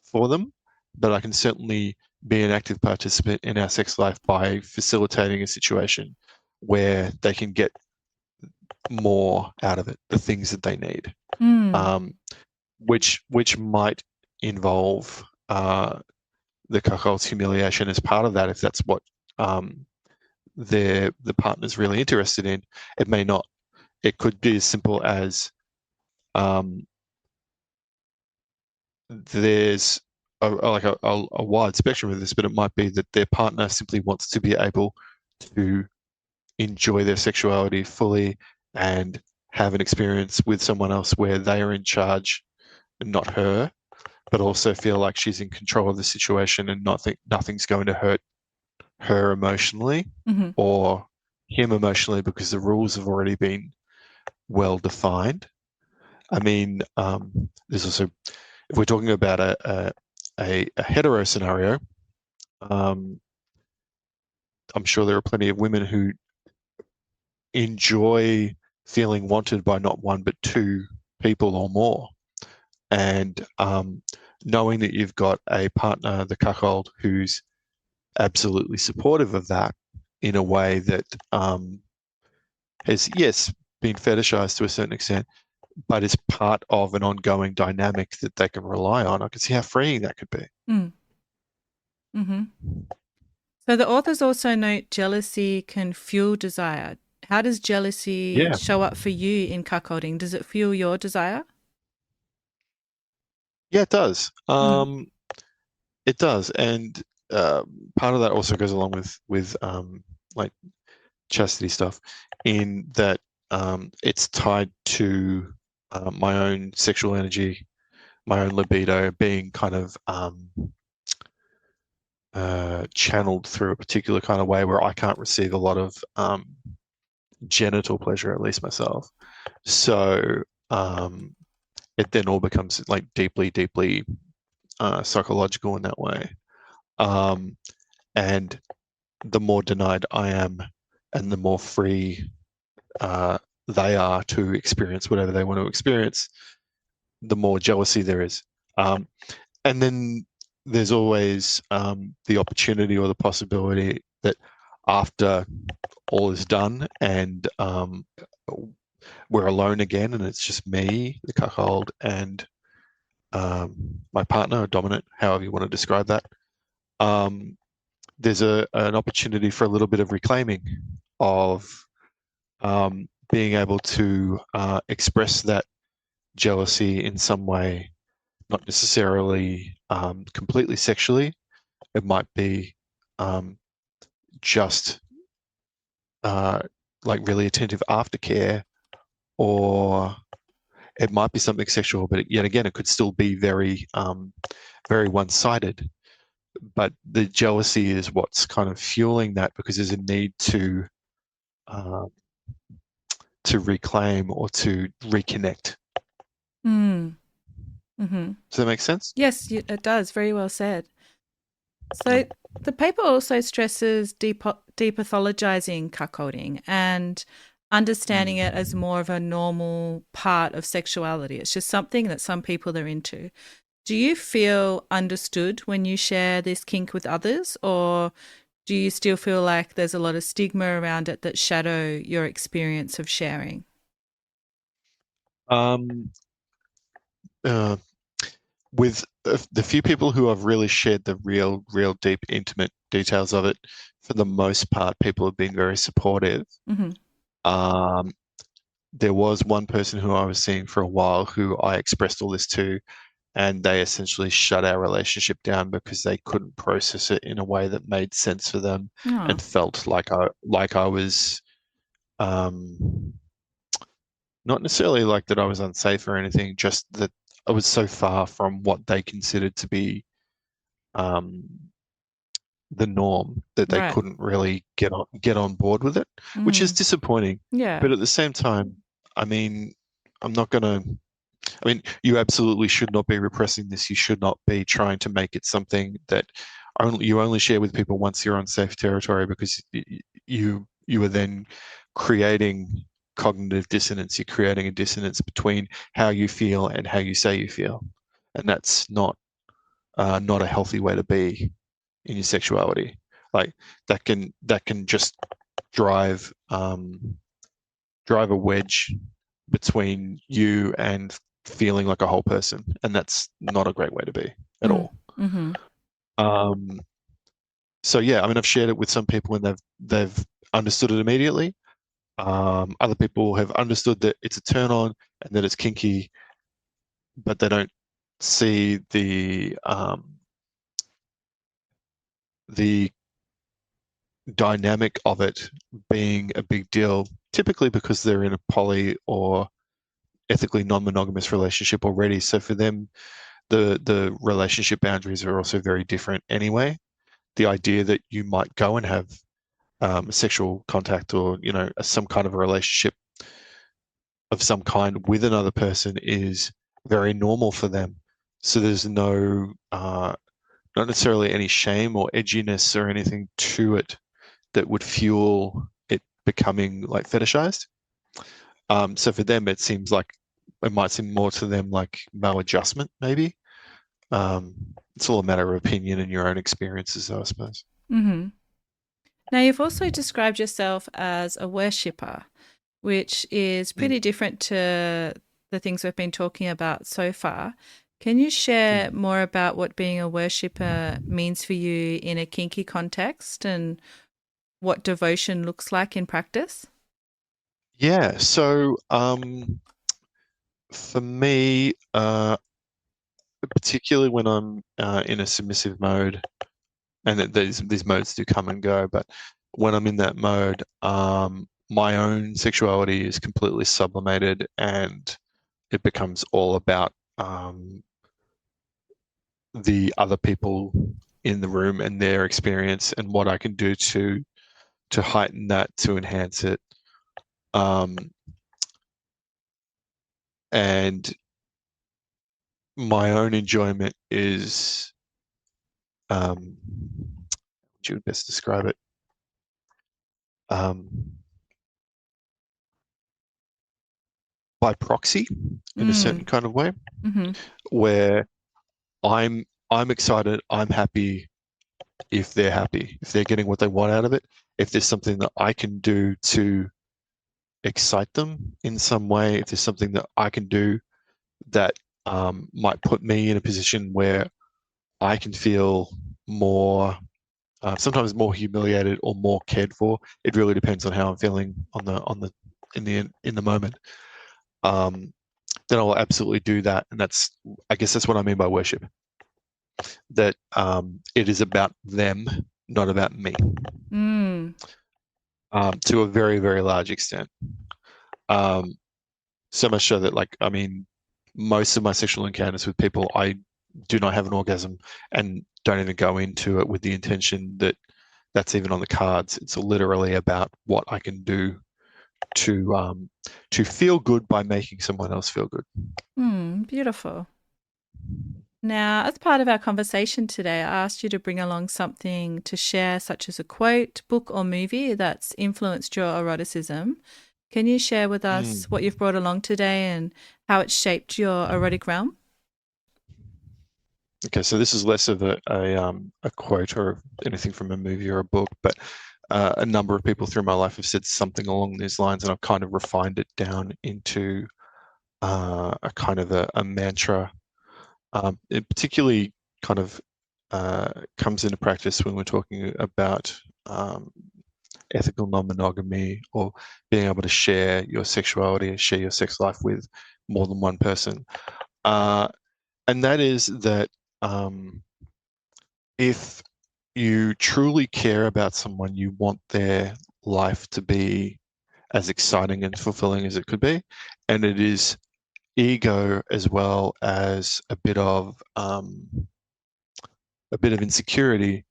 for them, but I can certainly be an active participant in our sex life by facilitating a situation where they can get more out of it, the things that they need, which might involve the cuckold's humiliation as part of that, if that's what the partner's really interested in. It may not. It could be as simple as there's a wide spectrum of this, but it might be that their partner simply wants to be able to enjoy their sexuality fully and have an experience with someone else where they are in charge and not her, but also feel like she's in control of the situation and not think nothing's going to hurt her emotionally or him emotionally, because the rules have already been well defined. I mean, there's also, if we're talking about a hetero scenario, I'm sure there are plenty of women who enjoy feeling wanted by not one but two people or more, and knowing that you've got a partner, the cuckold, who's absolutely supportive of that in a way that has, yes, been fetishized to a certain extent, but is part of an ongoing dynamic that they can rely on. I can see how freeing that could be. Mm-hmm. So the authors also note jealousy can fuel desire. How does jealousy show up for you in cuckolding? Does it fuel your desire? Yeah, it does. It does, and part of that also goes along with like chastity stuff, in that it's tied to my own sexual energy, my own libido being kind of channeled through a particular kind of way where I can't receive a lot of genital pleasure, at least myself. So it then all becomes like deeply, deeply psychological in that way. And the more denied I am and the more free they are to experience whatever they want to experience, the more jealousy there is. And then there's always the opportunity or the possibility that after all is done and we're alone again and it's just me, the cuckold, and my partner, or dominant, however you want to describe that, there's an opportunity for a little bit of reclaiming of being able to express that jealousy in some way, not necessarily completely sexually. It might be just like really attentive aftercare, or it might be something sexual, but yet again, it could still be very, very one-sided. But the jealousy is what's kind of fueling that, because there's a need uh, to reclaim or to reconnect. Mm. Mm-hmm. Does that make sense? Yes, it does. Very well said. So the paper also stresses depathologizing cuckolding and understanding it as Mm. more of a normal part of sexuality. It's just something that some people are into. Do you feel understood when you share this kink with others, or do you still feel like there's a lot of stigma around it that shadow your experience of sharing? Um, uh, with the few people who have really shared the real deep, intimate details of it, for the most part, people have been very supportive. Mm-hmm. Um, there was one person who I was seeing for a while who I expressed all this to, and they essentially shut our relationship down because they couldn't process it in a way that made sense for them, Oh, and felt like I was, um, not necessarily like that I was unsafe or anything, just that I was so far from what they considered to be, um, the norm, that they right. couldn't really get on board with it, which is Mm. disappointing. Yeah. But at the same time, I mean, I'm not gonna. I mean, you absolutely should not be repressing this. You should not be trying to make it something that you only share with people once you're on safe territory, because you are then creating cognitive dissonance. You're creating a dissonance between how you feel and how you say you feel, and that's not a healthy way to be in your sexuality. Like, that can just drive drive a wedge between you and feeling like a whole person, and that's not a great way to be at Mm. all. Mm-hmm. Um, so yeah, I mean, I've shared it with some people and they've understood it immediately. Other people have understood that it's a turn on and that it's kinky, but they don't see the dynamic of it being a big deal, typically because they're in a poly or ethically non-monogamous relationship already. So for them, the relationship boundaries are also very different anyway. The idea that you might go and have, sexual contact, or some kind of a relationship of some kind with another person, is very normal for them. So there's not necessarily any shame or edginess or anything to it that would fuel it becoming like fetishized. So for them, it might seem more to them like maladjustment, maybe. Um, it's all a matter of opinion and your own experiences, though, I suppose. Mm-hmm. Now, you've also described yourself as a worshipper, which is Mm, pretty different to the things we've been talking about so far. Can you share mm. more about what being a worshipper means for you in a kinky context and what devotion looks like in practice? Yeah. So for me, particularly when I'm in a submissive mode, and these modes do come and go, but when I'm in that mode, my own sexuality is completely sublimated, and it becomes all about, the other people in the room and their experience, and what I can do to heighten that, to enhance it. Um, and my own enjoyment is, um, you would best describe it, um, by proxy, in a certain Mm. kind of way, Mm-hmm. where I'm excited, I'm happy if they're happy, if they're getting what they want out of it, if there's something that I can do to excite them in some way, if there's something that I can do that, might put me in a position where I can feel more, sometimes more humiliated or more cared for. It really depends on how I'm feeling in the moment. Um, then I'll absolutely do that, and I guess that's what I mean by worship. That, it is about them, not about me, Mm. to a very, very large extent. Um, so much so that, like, I mean, most of my sexual encounters with people, I do not have an orgasm and don't even go into it with the intention that that's even on the cards. It's literally about what I can do to feel good by making someone else feel good. Beautiful. Now, as part of our conversation today, I asked you to bring along something to share, such as a quote, book, or movie that's influenced your eroticism. Can you share with us what you've brought along today and how it's shaped your erotic realm? Okay, so this is less of a quote or anything from a movie or a book, but a number of people through my life have said something along these lines, and I've kind of refined it down into a kind of a mantra. It particularly kind of comes into practice when we're talking about ethical non-monogamy or being able to share your sexuality and share your sex life with more than one person. And that is that if you truly care about someone, you want their life to be as exciting and fulfilling as it could be. And it is ego as well as a bit of insecurity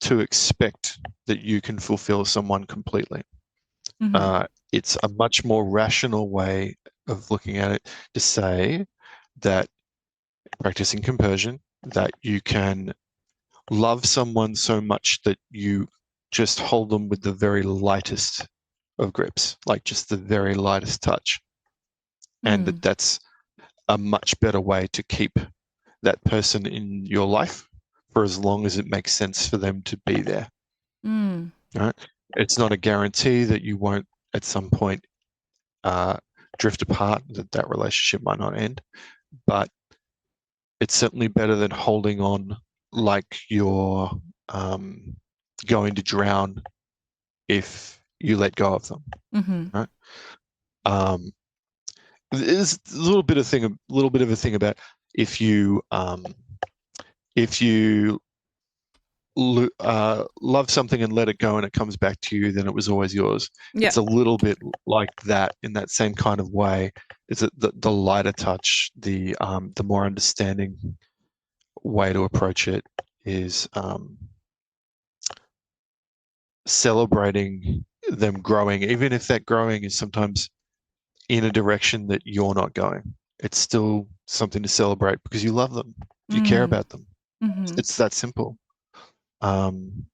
to expect that you can fulfill someone completely. It's a much more rational way of looking at it to say that practicing compersion, that you can love someone so much that you just hold them with the very lightest of grips, like just the very lightest touch. And that's a much better way to keep that person in your life for as long as it makes sense for them to be there. Right? It's not a guarantee that you won't at some point drift apart, that relationship might not end, but it's certainly better than holding on like you're going to drown if you let go of them. Right? There's a little bit of a thing about if you love something and let it go and it comes back to you, then it was always yours. Yeah. It's a little bit like that, in that same kind of way. It's the lighter touch, the more understanding way to approach it is celebrating them growing, even if that growing is sometimes in a direction that you're not going. It's still something to celebrate because you love them, you care about them. It's that simple. And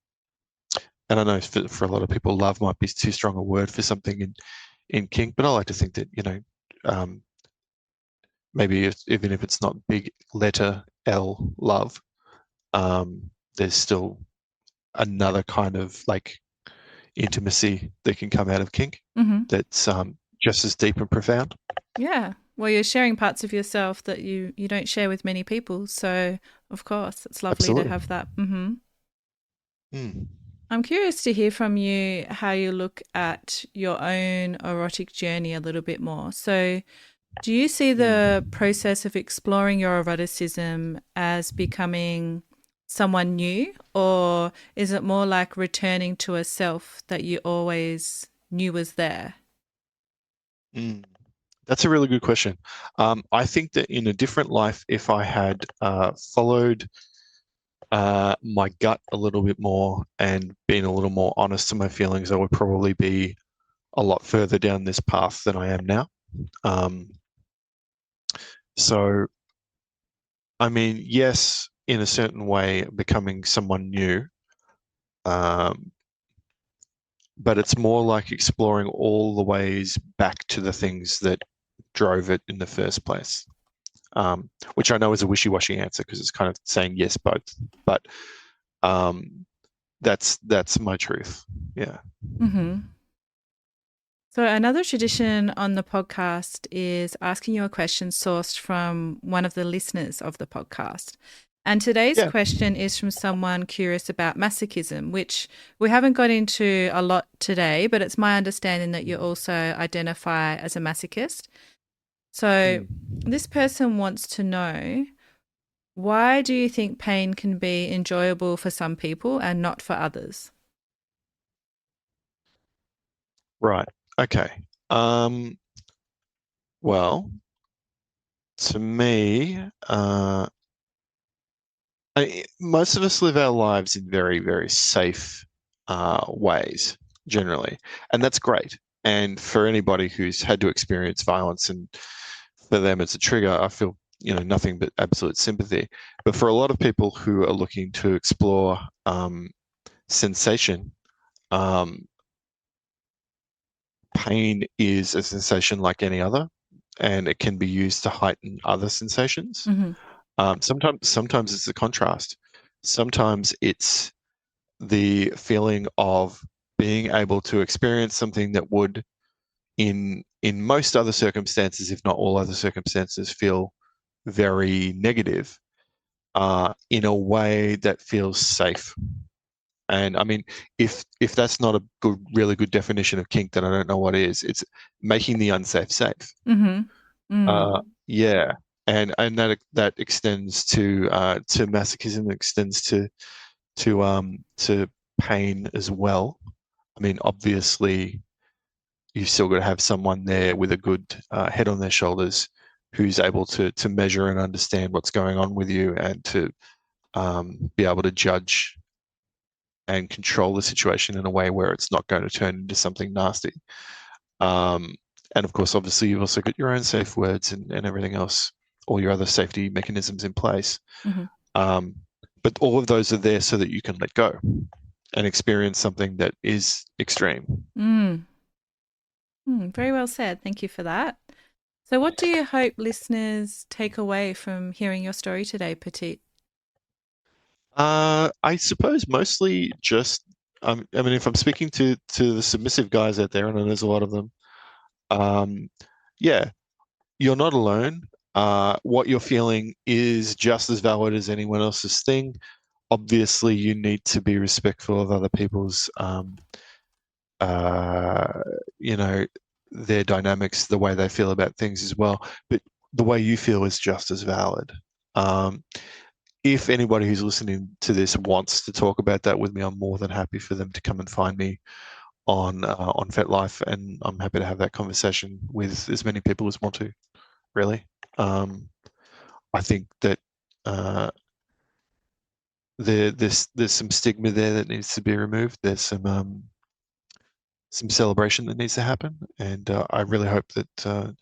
I know for a lot of people, love might be too strong a word for something in kink, but I like to think that, maybe even if it's not big letter L, love, there's still another kind of like intimacy that can come out of kink that's just as deep and profound. Yeah. Well, you're sharing parts of yourself that you don't share with many people. So, of course, it's lovely to Absolutely. have that. Mm. I'm curious to hear from you how you look at your own erotic journey a little bit more. So, do you see the process of exploring your eroticism as becoming someone new, or is it more like returning to a self that you always knew was there? Mm. That's a really good question. I think that in a different life, if I had followed my gut a little bit more and been a little more honest to my feelings, I would probably be a lot further down this path than I am now. So, I mean, yes, in a certain way, becoming someone new, um, but it's more like exploring all the ways back to the things that drove it in the first place. Which I know is a wishy-washy answer because it's kind of saying yes both, but that's my truth. Yeah. So, another tradition on the podcast is asking you a question sourced from one of the listeners of the podcast. And today's Yeah. question is from someone curious about masochism, which we haven't got into a lot today, but it's my understanding that you also identify as a masochist. So, this person wants to know, why do you think pain can be enjoyable for some people and not for others? Right. Okay. Well, To me, most of us live our lives in very, very safe ways, generally, and that's great. And for anybody who's had to experience violence and for them it's a trigger, I feel nothing but absolute sympathy. But for a lot of people who are looking to explore sensation, pain is a sensation like any other, and it can be used to heighten other sensations. Mm-hmm. Sometimes it's the contrast. Sometimes it's the feeling of being able to experience something that would, in most other circumstances, if not all other circumstances, feel very negative, in a way that feels safe. And I mean, if that's not a really good definition of kink, then I don't know what is. It's making the unsafe safe. Mm-hmm. Yeah, and that extends to masochism, extends to pain as well. I mean, obviously, you've still got to have someone there with a good head on their shoulders who's able to measure and understand what's going on with you, and to be able to judge and control the situation in a way where it's not going to turn into something nasty. And of course, obviously, you've also got your own safe words and everything else, all your other safety mechanisms in place. Mm-hmm. But all of those are there so that you can let go and experience something that is extreme. Very well said. Thank you for that. So what do you hope listeners take away from hearing your story today, Petit? I suppose mostly just, I mean, if I'm speaking to the submissive guys out there, and I know there's a lot of them, yeah, you're not alone. What you're feeling is just as valid as anyone else's thing. Obviously, you need to be respectful of other people's, their dynamics, the way they feel about things as well. But the way you feel is just as valid. If anybody who's listening to this wants to talk about that with me, I'm more than happy for them to come and find me on FetLife, and I'm happy to have that conversation with as many people as want to. Really, I think that there's some stigma there that needs to be removed. There's some celebration that needs to happen, and I really hope that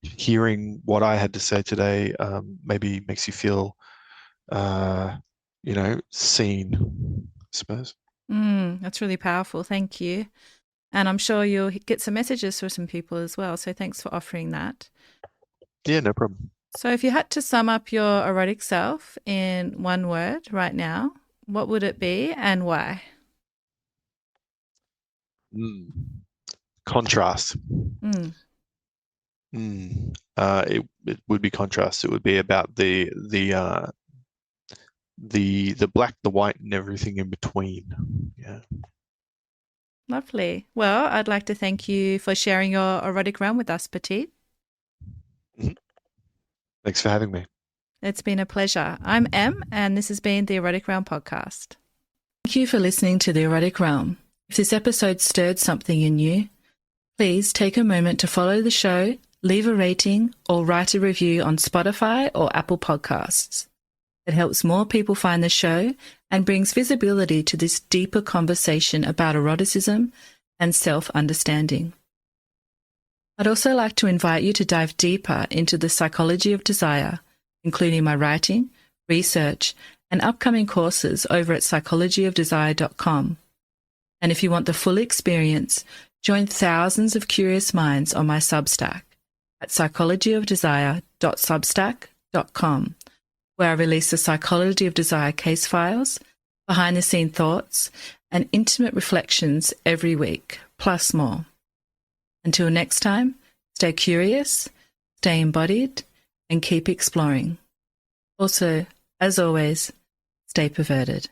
hearing what I had to say today maybe makes you feel seen, I suppose. That's really powerful. Thank you. And I'm sure you'll get some messages for some people as well. So thanks for offering that. Yeah, no problem. So if you had to sum up your erotic self in one word right now, what would it be and why? Contrast. It would be contrast. It would be about the black, the white, and everything in between. Yeah. Lovely. Well, I'd like to thank you for sharing your erotic realm with us, Petite. Mm-hmm. Thanks for having me. It's been a pleasure. I'm Em, and this has been the Erotic Realm podcast. Thank you for listening to the Erotic Realm. If this episode stirred something in you, please take a moment to follow the show, leave a rating, or write a review on Spotify or Apple Podcasts. It helps more people find the show and brings visibility to this deeper conversation about eroticism and self-understanding. I'd also like to invite you to dive deeper into the psychology of desire, including my writing, research, and upcoming courses over at psychologyofdesire.com. And if you want the full experience, join thousands of curious minds on my Substack at psychologyofdesire.substack.com, where I release the Psychology of Desire case files, behind-the-scene thoughts, and intimate reflections every week, plus more. Until next time, stay curious, stay embodied, and keep exploring. Also, as always, stay perverted.